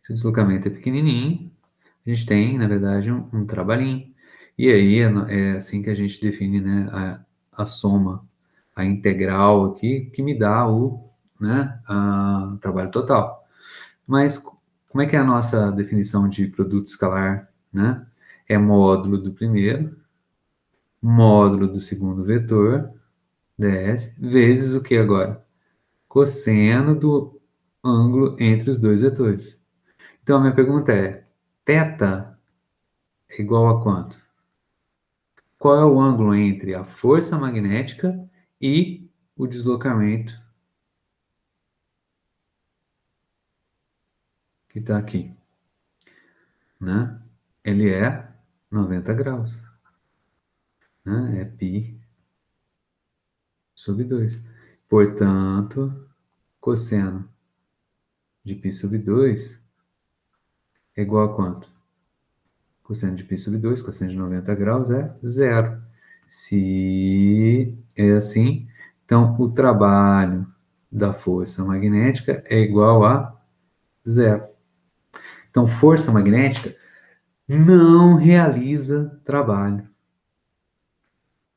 Se o deslocamento é pequenininho, a gente tem, na verdade, um trabalhinho. E aí é assim que a gente define, né, a soma, a integral aqui, que me dá né, o trabalho total. Mas como é que é a nossa definição de produto escalar, né? É módulo do primeiro, módulo do segundo vetor, ds, vezes o que agora? Cosseno do ângulo entre os dois vetores. Então, a minha pergunta é, θ é igual a quanto? Qual é o ângulo entre a força magnética e o deslocamento que está aqui, né? Ele é 90 graus, né? É π sobre 2. Portanto, cosseno de π sobre 2 é igual a quanto? Cosseno de π sobre 2, cosseno de 90 graus é zero. Se é assim, então o trabalho da força magnética é igual a zero. Então, força magnética não realiza trabalho.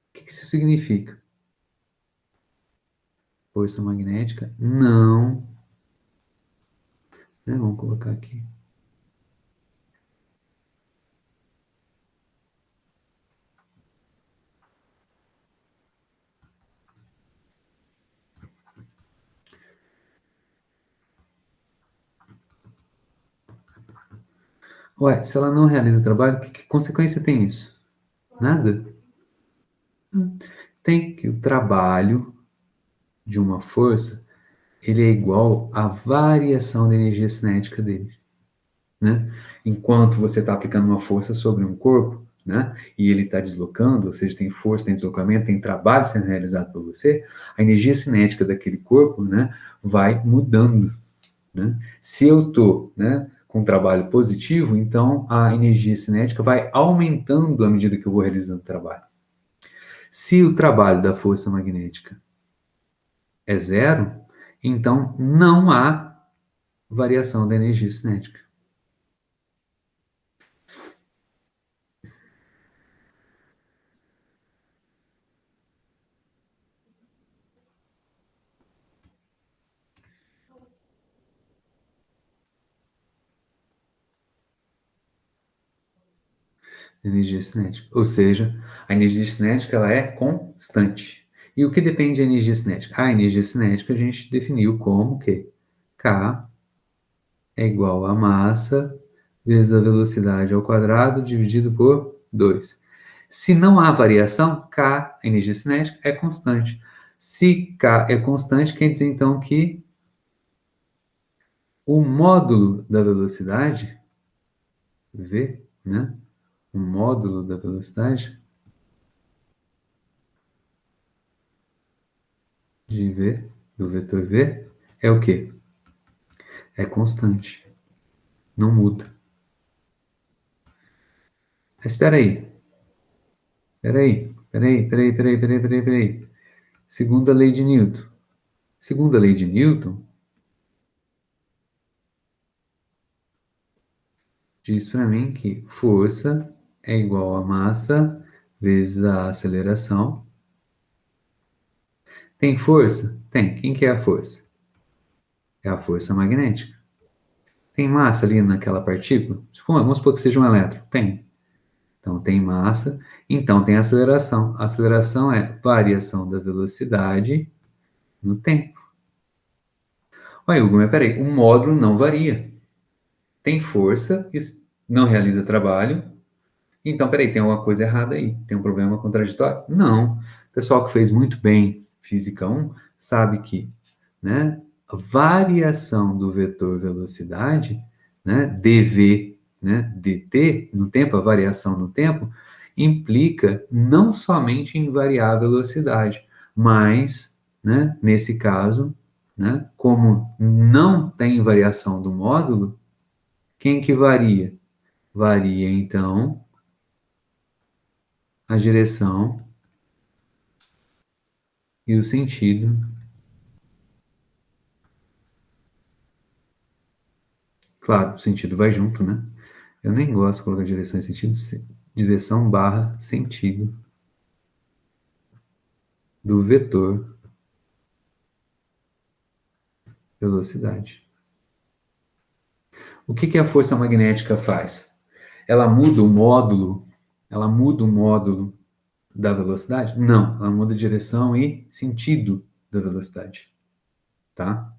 O que isso significa? Força magnética não... Né, vamos colocar aqui. Ué, se ela não realiza trabalho, que consequência tem isso? Nada. Tem que o trabalho de uma força ele é igual à variação da energia cinética dele, né? Enquanto você está aplicando uma força sobre um corpo, né, e ele está deslocando, ou seja, tem força, tem deslocamento, tem trabalho sendo realizado por você, a energia cinética daquele corpo, né, vai mudando, né? Se eu estou, né, com um trabalho positivo, então a energia cinética vai aumentando à medida que eu vou realizando o trabalho. Se o trabalho da força magnética é zero, então não há variação da energia cinética. Energia cinética. Ou seja, a energia cinética ela é constante. E o que depende da energia cinética? A energia cinética a gente definiu como que K é igual a massa vezes a velocidade ao quadrado dividido por 2. Se não há variação, K, a energia cinética, é constante. Se K é constante, quer dizer então que o módulo da velocidade, V, né? O módulo da velocidade de V, do vetor V, é o quê? É constante. Não muda. Mas espera aí. Espera aí. Espera aí, espera aí, espera aí, espera aí, espera aí, espera aí. Segunda lei de Newton. Segunda lei de Newton diz para mim que força é igual a massa vezes a aceleração. Tem força? Tem. Quem que é a força? É a força magnética. Tem massa ali naquela partícula? Vamos supor que seja um elétron. Tem. Então tem massa, então tem aceleração. A aceleração é variação da velocidade no tempo. Olha, Hugo, mas peraí, o módulo não varia. Tem força, isso não realiza trabalho. Então, peraí, tem alguma coisa errada aí. Tem um problema contraditório? Não. O pessoal que fez muito bem Física 1 sabe que, né, a variação do vetor velocidade, né, dv, né, dt, no tempo, a variação no tempo, implica não somente em variar a velocidade, mas, né, nesse caso, né, como não tem variação do módulo, quem que varia? Varia, então, a direção e o sentido. Claro, o sentido vai junto, né? Eu nem gosto de colocar direção e sentido, direção barra sentido do vetor velocidade. O que que a força magnética faz? Ela muda o módulo da velocidade? Não, ela muda a direção e sentido da velocidade, tá?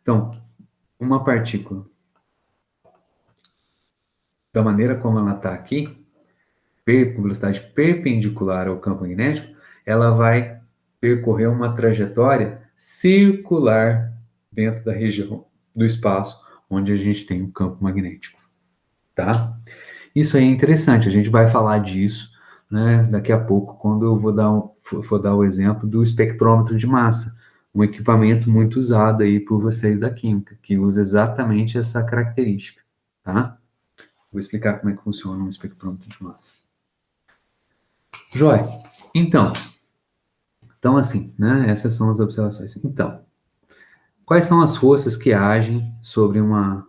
Então, uma partícula, da maneira como ela está aqui, com velocidade perpendicular ao campo magnético, ela vai percorrer uma trajetória circular dentro da região do espaço onde a gente tem o campo magnético, tá? Isso aí é interessante, a gente vai falar disso, né, daqui a pouco, quando eu for dar o exemplo do espectrômetro de massa, um equipamento muito usado aí por vocês da química, que usa exatamente essa característica, tá? Vou explicar como é que funciona um espectrômetro de massa. Joia. Então assim, né, essas são as observações. Então, quais são as forças que agem sobre uma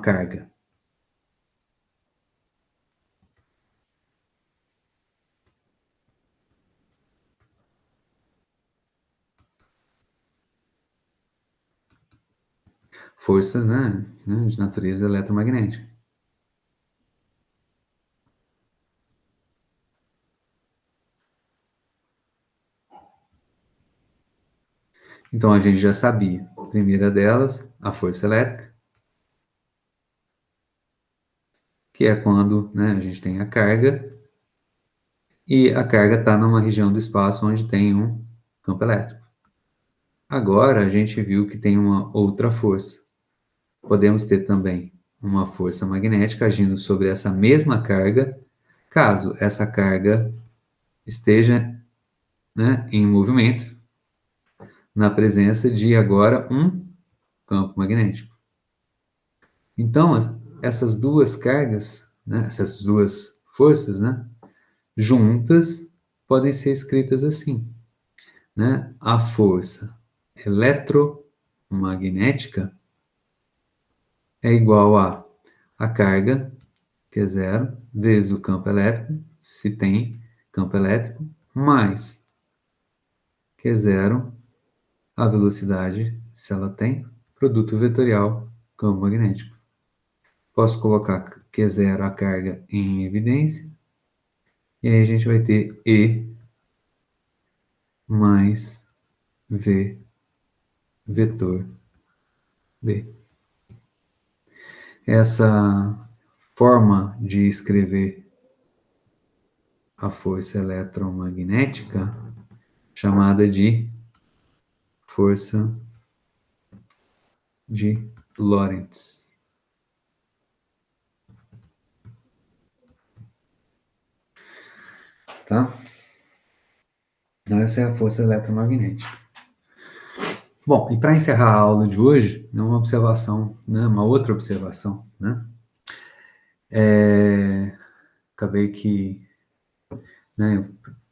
carga? Forças, né, de natureza eletromagnética. Então a gente já sabia. A primeira delas, a força elétrica, que é quando, né, a gente tem a carga e a carga está numa região do espaço onde tem um campo elétrico. Agora a gente viu que tem uma outra força. Podemos ter também uma força magnética agindo sobre essa mesma carga, caso essa carga esteja, né, em movimento, na presença de agora um campo magnético. Então, essas duas cargas, né, essas duas forças, né, juntas, podem ser escritas assim, né? A força eletromagnética é igual a carga, que é zero, vezes o campo elétrico, se tem campo elétrico, mais, que é zero, a velocidade, se ela tem, produto vetorial, campo magnético. Posso colocar Q zero a carga em evidência, e aí a gente vai ter E mais V vetor B. Essa forma de escrever a força eletromagnética, chamada de força de Lorentz. Tá? Então, essa é a força eletromagnética. Bom, e para encerrar a aula de hoje, uma observação, né, uma outra observação, né? Acabei que, né,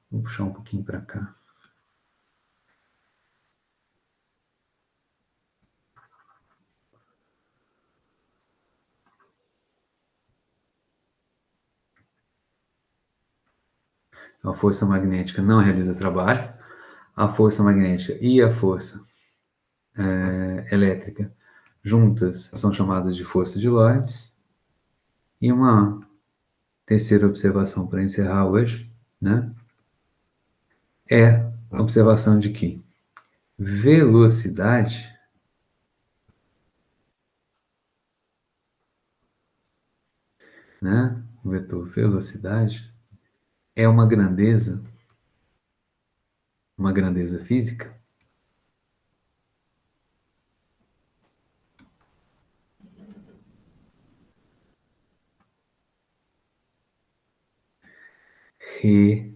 vou puxar um pouquinho para cá. A força magnética não realiza trabalho. A força magnética e a força elétrica juntas são chamadas de força de Lorentz. E uma terceira observação para encerrar hoje, né, é a observação de que velocidade, né, o vetor velocidade, é uma grandeza física, relativa.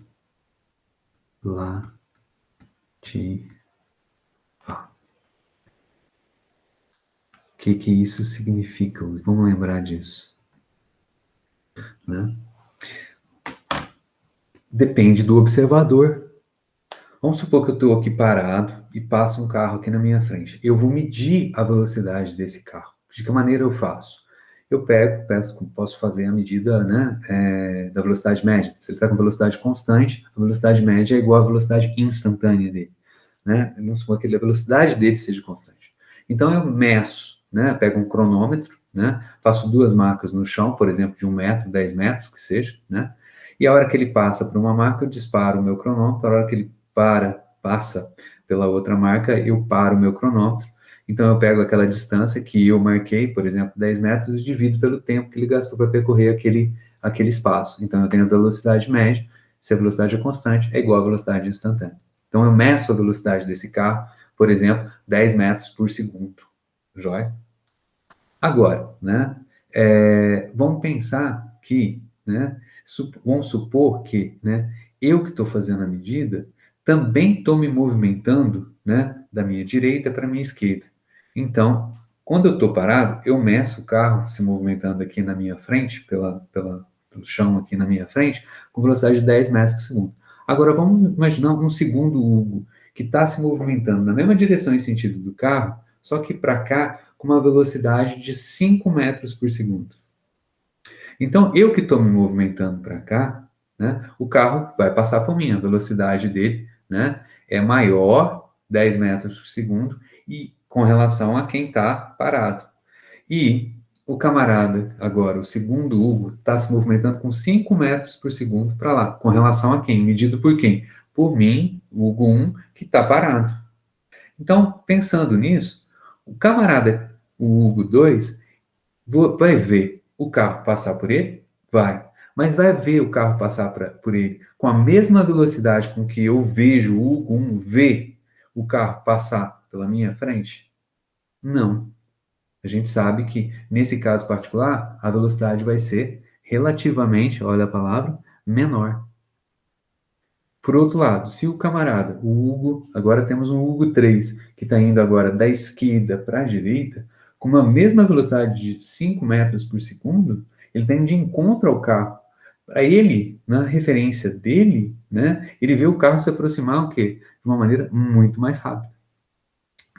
O que isso significa? Vamos lembrar disso, né? Depende do observador. Vamos supor que eu estou aqui parado e passa um carro aqui na minha frente. Eu vou medir a velocidade desse carro. De que maneira eu faço? Eu posso fazer a medida, né, da velocidade média. Se ele está com velocidade constante, a velocidade média é igual à velocidade instantânea dele. Né? Vamos supor que a velocidade dele seja constante. Então eu meço, né, pego um cronômetro, né, faço duas marcas no chão, por exemplo, de 1 metro, 10 metros, que seja, né? E a hora que ele passa por uma marca, eu disparo o meu cronômetro, a hora que ele passa pela outra marca, eu paro o meu cronômetro. Então, eu pego aquela distância que eu marquei, por exemplo, 10 metros, e divido pelo tempo que ele gastou para percorrer aquele espaço. Então, eu tenho a velocidade média, se a velocidade é constante, é igual à velocidade instantânea. Então, eu meço a velocidade desse carro, por exemplo, 10 metros por segundo. Joia? Agora, né, vamos pensar que, né, vamos supor que, né, eu que estou fazendo a medida, também estou me movimentando, né, da minha direita para a minha esquerda. Então, quando eu estou parado, eu meço o carro se movimentando aqui na minha frente, pelo chão aqui na minha frente, com velocidade de 10 metros por segundo. Agora, vamos imaginar um segundo Hugo, que está se movimentando na mesma direção e sentido do carro, só que para cá, com uma velocidade de 5 metros por segundo. Então, eu que estou me movimentando para cá, né, o carro vai passar por mim, a velocidade dele, né, é maior, 10 metros por segundo, e com relação a quem está parado. E o camarada, agora, o segundo Hugo, está se movimentando com 5 metros por segundo para lá, com relação a quem? Medido por quem? Por mim, o Hugo 1, que está parado. Então, pensando nisso, o camarada, o Hugo 2, vai ver o carro passar por ele? Vai. Mas vai ver o carro passar por ele com a mesma velocidade com que eu vejo o Hugo 1 ver o carro passar pela minha frente? Não. A gente sabe que, nesse caso particular, a velocidade vai ser relativamente, olha a palavra, menor. Por outro lado, se o camarada, o Hugo, agora temos um Hugo 3, que está indo agora da esquerda para a direita, com uma mesma velocidade de 5 metros por segundo, ele está indo de encontro ao carro. Para ele, na referência dele, né, ele vê o carro se aproximar o quê? De uma maneira muito mais rápida.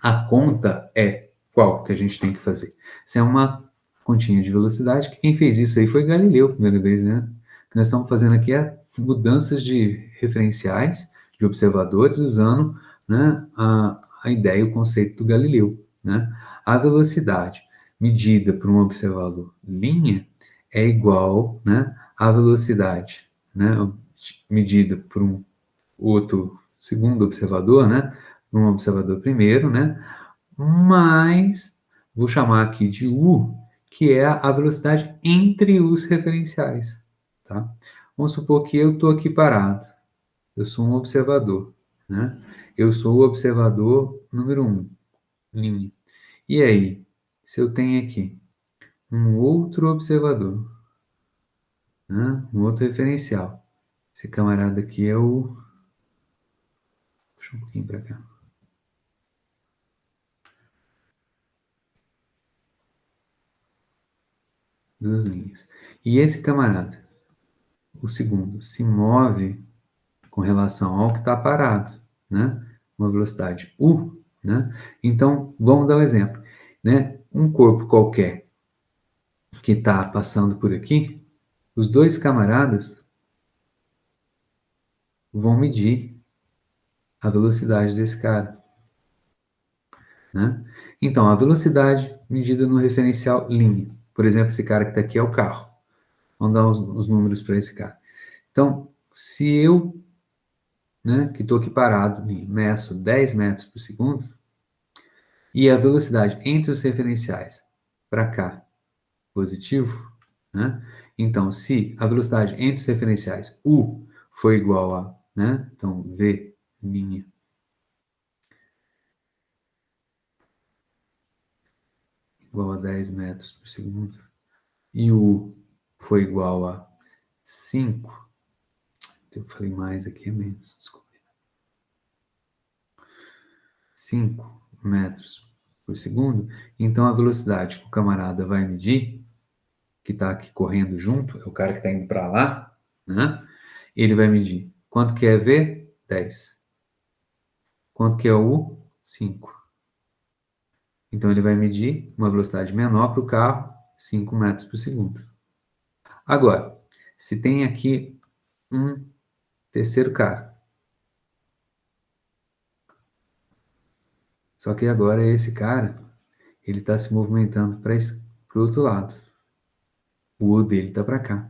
A conta é qual que a gente tem que fazer? Se é uma continha de velocidade, que quem fez isso aí foi Galileu, primeira vez, né? O que nós estamos fazendo aqui é mudanças de referenciais, de observadores, usando, né, a ideia, o conceito do Galileu, né? A velocidade medida por um observador linha é igual, né, à velocidade, né, medida por um outro segundo observador, né, um observador primeiro, né, mais, vou chamar aqui de U, que é a velocidade entre os referenciais, tá? Vamos supor que eu estou aqui parado, eu sou um observador, né? Eu sou o observador número 1, linha. E aí, se eu tenho aqui um outro observador, né? Um outro referencial, esse camarada aqui é o... Puxa um pouquinho para cá. Duas linhas. E esse camarada, o segundo, se move com relação ao que está parado, né? Uma velocidade u, né? Então, vamos dar um exemplo, né? Um corpo qualquer que está passando por aqui, os dois camaradas vão medir a velocidade desse cara, né? Então, a velocidade medida no referencial linha. Por exemplo, esse cara que está aqui é o carro. Vamos dar os números para esse cara. Então, se eu, né, que estou aqui parado, meço 10 metros por segundo, e a velocidade entre os referenciais para cá, positivo, né? Então, se a velocidade entre os referenciais U for igual a, né? Então, V minha igual a 10 metros por segundo, e U foi igual a 5, eu falei mais aqui, é menos, desculpa. 5 metros por segundo, então a velocidade que o camarada vai medir, que está aqui correndo junto, é o cara que está indo para lá, né? Ele vai medir. Quanto que é V? 10. Quanto que é U? 5. Então ele vai medir uma velocidade menor para o carro, 5 metros por segundo. Agora, se tem aqui um terceiro cara, só que agora esse cara, ele está se movimentando para o outro lado. O U dele está para cá,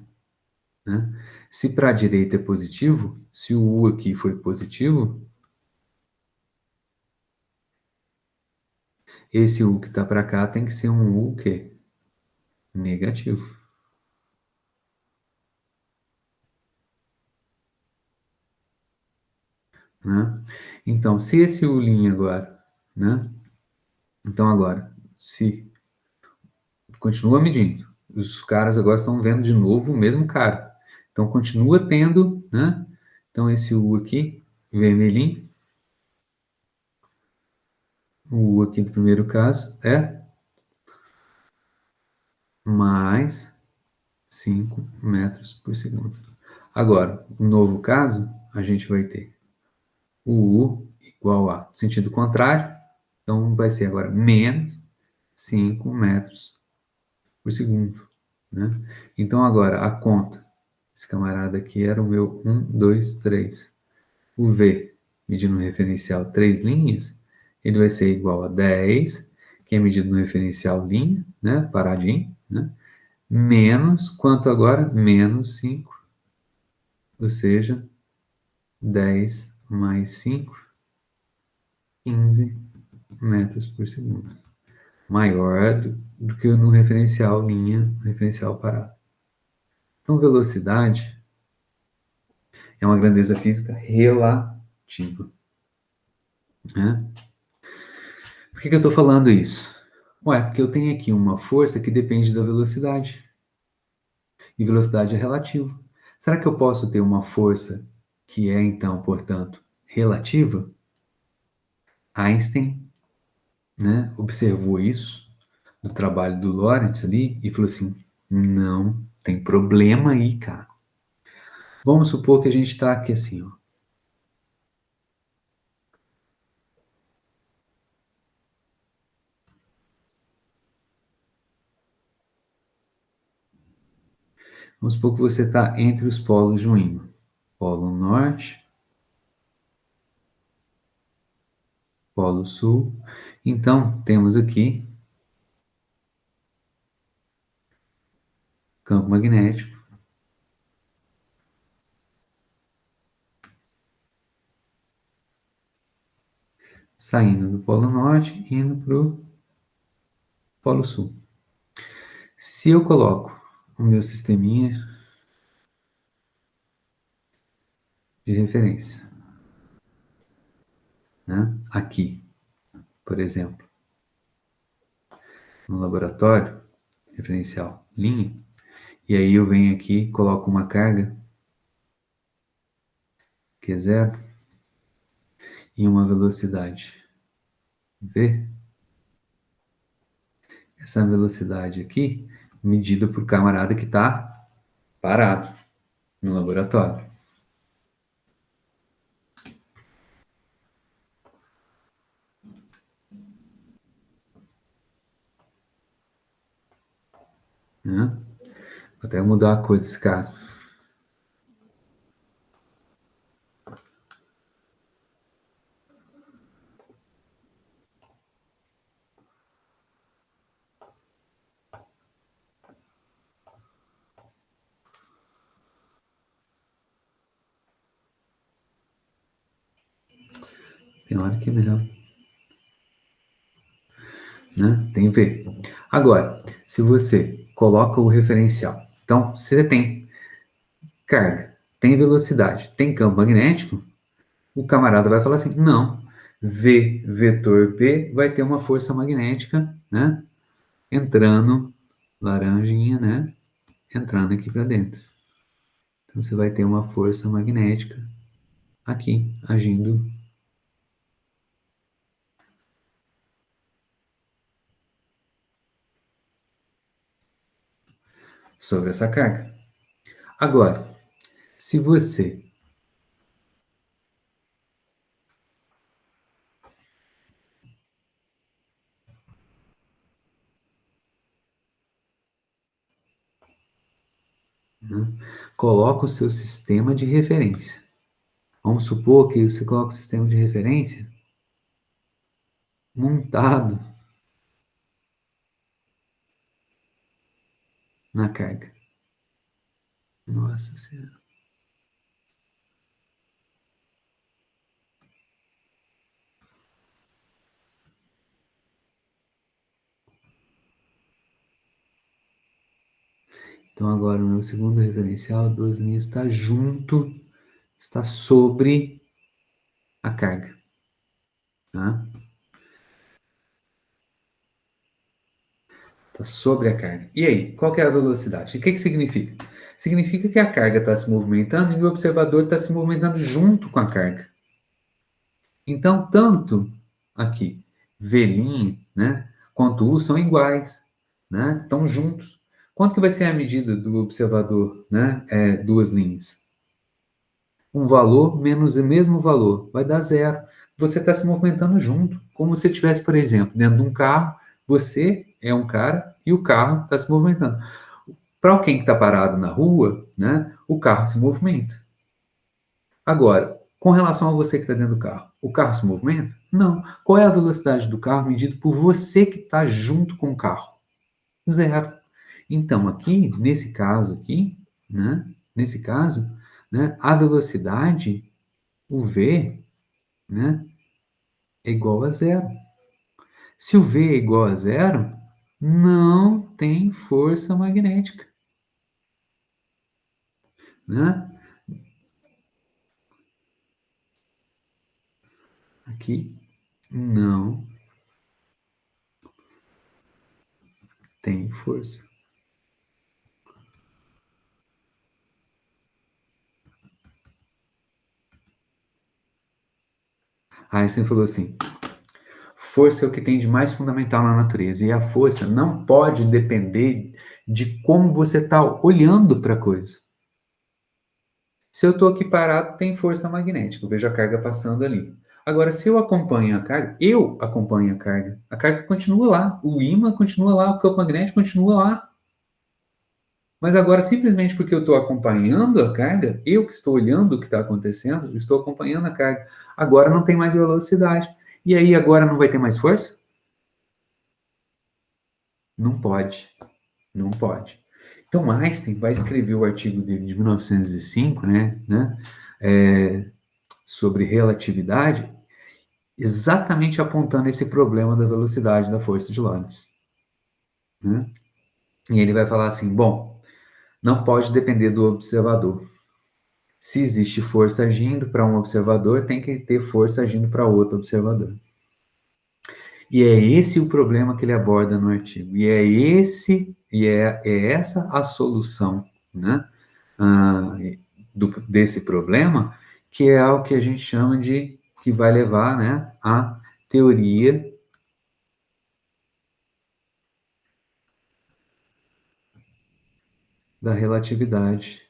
né? Se para a direita é positivo, se o U aqui foi positivo, esse U que está para cá tem que ser um U que é negativo. Né? Então, se esse U' agora, né? Então agora, se continua medindo, os caras agora estão vendo de novo o mesmo cara. Então continua tendo, né? Então esse U aqui, vermelhinho, o U aqui do primeiro caso é mais 5 metros por segundo. Agora, no novo caso, a gente vai ter o U igual a sentido contrário, então vai ser agora menos 5 metros por segundo, né? Então agora a conta, esse camarada aqui era o meu 1, 2, 3. O V, medido no referencial 3 linhas, ele vai ser igual a 10, que é medido no referencial linha, né? Paradinho, né? Menos, quanto agora? Menos 5, ou seja, 10 mais 5, 15 metros por segundo. Maior do que no referencial linha, no referencial parado. Então, velocidade é uma grandeza física relativa, né? Por que eu estou falando isso? Ué, porque eu tenho aqui uma força que depende da velocidade. E velocidade é relativo. Será que eu posso ter uma força que é, então, portanto, relativa? Einstein, né, observou isso no trabalho do Lorentz ali e falou assim: não, tem problema aí, cara. Vamos supor que a gente está aqui assim, ó. Vamos supor que você está entre os polos de um ímã. Polo norte, polo sul. Então, temos aqui campo magnético saindo do polo norte e indo para o polo sul. Se eu coloco o meu sisteminha de referência, né, aqui, por exemplo, no laboratório, referencial linha, e aí eu venho aqui, coloco uma carga, que é zero, e uma velocidade v. Essa velocidade aqui, medida por camarada que está parado no laboratório. Né? Vou até mudar a cor desse cara. Tem hora que é melhor. Né? Tem V. Agora, se você coloca o referencial, então, se você tem carga, tem velocidade, tem campo magnético, o camarada vai falar assim, não, V vetor B vai ter uma força magnética, né? Entrando, laranjinha, né? Entrando aqui para dentro. Então, você vai ter uma força magnética aqui, agindo sobre essa carga. Agora, se você né, coloca o seu sistema de referência. Vamos supor que você coloca o sistema de referência montado na carga. Nossa Senhora. Então agora o meu segundo referencial, duas linhas, está junto, está sobre a carga. Tá? Está sobre a carga. E aí, qual que é a velocidade? O que significa? Significa que a carga está se movimentando e o observador está se movimentando junto com a carga. Então, tanto aqui, V', né, quanto U são iguais, né, estão juntos. Quanto que vai ser a medida do observador, né, duas linhas? Um valor menos o mesmo valor, vai dar zero. Você está se movimentando junto, como se estivesse, por exemplo, dentro de um carro, você é um cara e o carro está se movimentando. Para alguém que está parado na rua, né, o carro se movimenta. Agora, com relação a você que está dentro do carro, o carro se movimenta? Não. Qual é a velocidade do carro medida por você que está junto com o carro? Zero. Então, aqui, nesse caso aqui, né, nesse caso, né, a velocidade, o v, né, é igual a zero. Se o v é igual a zero, não tem força magnética. Né? Aqui, não tem força. Einstein falou assim: força é o que tem de mais fundamental na natureza. E a força não pode depender de como você está olhando para a coisa. Se eu estou aqui parado, tem força magnética. Eu vejo a carga passando ali. Agora, se eu acompanho a carga, eu acompanho a carga. A carga continua lá. O ímã continua lá. O campo magnético continua lá. Mas agora, simplesmente porque eu estou acompanhando a carga, eu que estou olhando o que está acontecendo, estou acompanhando a carga. Agora não tem mais velocidade. E aí, agora não vai ter mais força? Não pode. Não pode. Então, Einstein vai escrever o artigo dele de 1905, sobre relatividade, exatamente apontando esse problema da velocidade da força de Lorentz. Né? E ele vai falar assim, bom, não pode depender do observador. Se existe força agindo para um observador, tem que ter força agindo para outro observador. E é esse o problema que ele aborda no artigo. É essa a solução, né? Ah, desse problema, que é o que a gente chama de, que vai levar, né, à teoria da relatividade,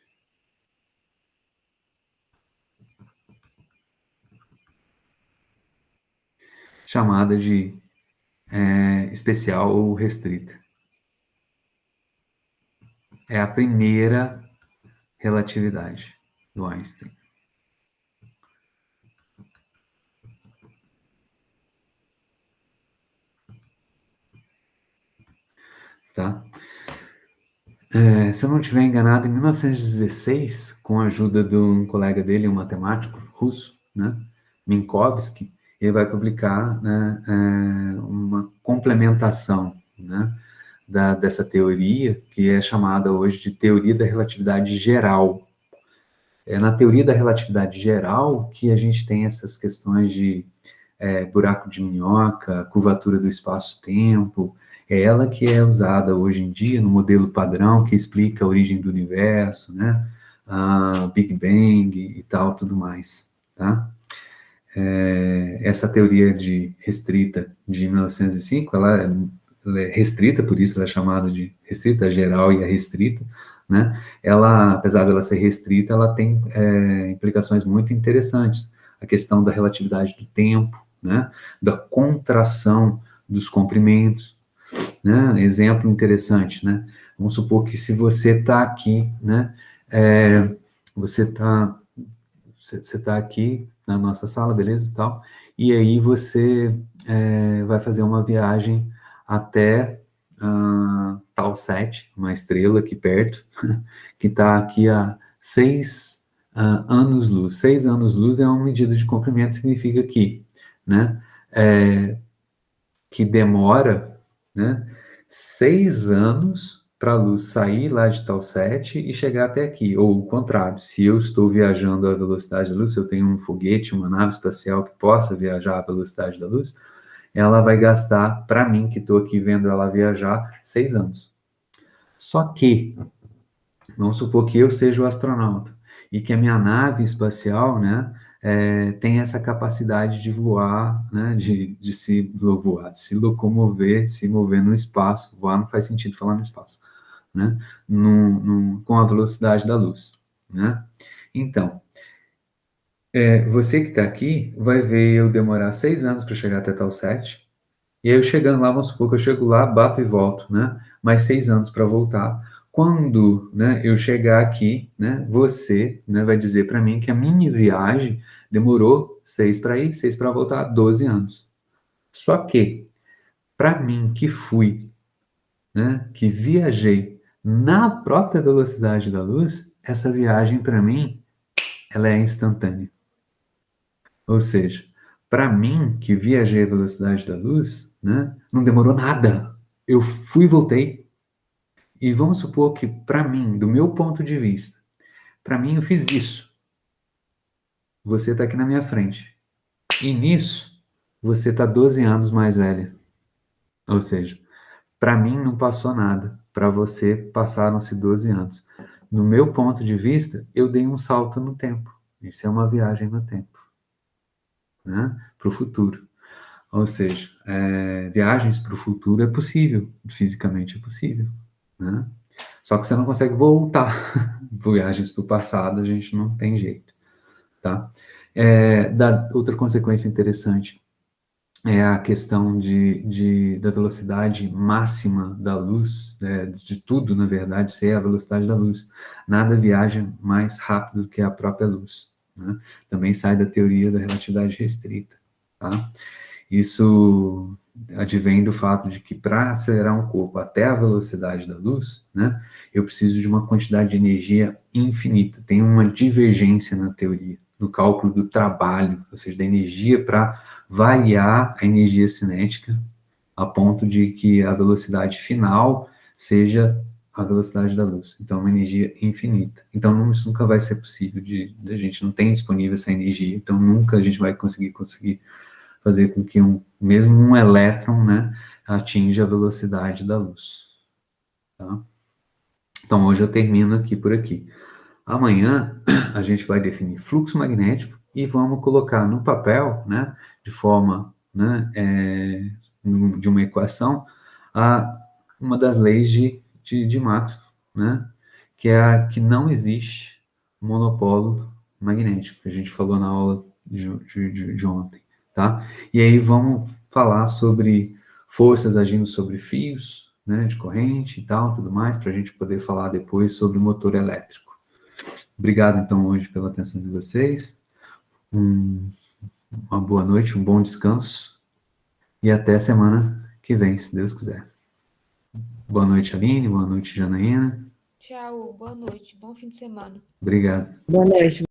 chamada de especial ou restrita. É a primeira relatividade do Einstein. Tá? Se eu não estiver enganado, em 1916, com a ajuda de um colega dele, um matemático russo, né, Minkowski, ele vai publicar, né, uma complementação, né, dessa teoria, que é chamada hoje de teoria da relatividade geral. É na teoria da relatividade geral que a gente tem essas questões de buraco de minhoca, curvatura do espaço-tempo. É ela que é usada hoje em dia no modelo padrão que explica a origem do universo, né? A Big Bang e tal, tudo mais, tá? Essa teoria de restrita de 1905, ela é restrita, por isso ela é chamada de restrita, a geral e a restrita, né? Ela, apesar dela ser restrita, ela tem implicações muito interessantes. A questão da relatividade do tempo, né? Da contração dos comprimentos, né? Exemplo interessante, né? Vamos supor que se você está aqui, né? Você está você tá aqui na nossa sala, beleza e tal, e aí você vai fazer uma viagem até tal sete, uma estrela aqui perto, que está aqui a 6 anos-luz. 6 anos-luz é uma medida de comprimento, significa que, né, que demora, né, 6 anos para a luz sair lá de tal sete e chegar até aqui. Ou o contrário, se eu estou viajando à velocidade da luz, se eu tenho um foguete, uma nave espacial que possa viajar à velocidade da luz, ela vai gastar, para mim, que estou aqui vendo ela viajar, 6 anos. Só que, vamos supor que eu seja o astronauta e que a minha nave espacial, né, tem essa capacidade de voar, né, de se voar, de se locomover, se mover no espaço. Voar não faz sentido falar no espaço, né, com a velocidade da luz, né? Então, você que está aqui vai ver eu demorar 6 anos para chegar até tal sete, e aí eu chegando lá, vamos supor que eu chego lá, bato e volto, né? Mais 6 anos para voltar. Quando, né, eu chegar aqui, né, você, né, vai dizer para mim que a minha viagem demorou 6 para ir, 6 para voltar, 12 anos. Só que, para mim que fui, né, que viajei na própria velocidade da luz, essa viagem para mim, ela é instantânea. Ou seja, para mim, que viajei à velocidade da luz, né, não demorou nada. Eu fui e voltei. E vamos supor que, para mim, do meu ponto de vista, para mim eu fiz isso. Você está aqui na minha frente. E nisso, você está 12 anos mais velha. Ou seja, Para mim não passou nada, para você passaram-se 12 anos. No meu ponto de vista, eu dei um salto no tempo. Isso é uma viagem no tempo, né? Para o futuro. Ou seja, viagens para o futuro é possível, fisicamente é possível, né? Só que você não consegue voltar. Viagens para o passado a gente não tem jeito, tá? Outra consequência interessante é a questão da velocidade máxima da luz, de tudo, na verdade, ser a velocidade da luz. Nada viaja mais rápido do que a própria luz, né? Também sai da teoria da relatividade restrita, tá? Isso advém do fato de que para acelerar um corpo até a velocidade da luz, né, eu preciso de uma quantidade de energia infinita. Tem uma divergência na teoria, no cálculo do trabalho, ou seja, da energia para variar a energia cinética a ponto de que a velocidade final seja a velocidade da luz. Então, é uma energia infinita. Então, isso nunca vai ser possível a gente não tem disponível essa energia. Então, nunca a gente vai conseguir fazer com que mesmo um elétron, né, atinja a velocidade da luz. Tá? Então, hoje eu termino aqui por aqui. Amanhã a gente vai definir fluxo magnético e vamos colocar no papel, né, de forma, né, de uma equação, uma das leis de Maxwell, né, que é a que não existe monopolo magnético, que a gente falou na aula de ontem, tá? E aí vamos falar sobre forças agindo sobre fios, né, de corrente e tal, tudo mais, para a gente poder falar depois sobre motor elétrico. Obrigado, então, hoje pela atenção de vocês. Uma boa noite, um bom descanso e até semana que vem, se Deus quiser. Boa noite, Aline. Boa noite, Janaína. Tchau, boa noite, bom fim de semana. Obrigado. Boa noite.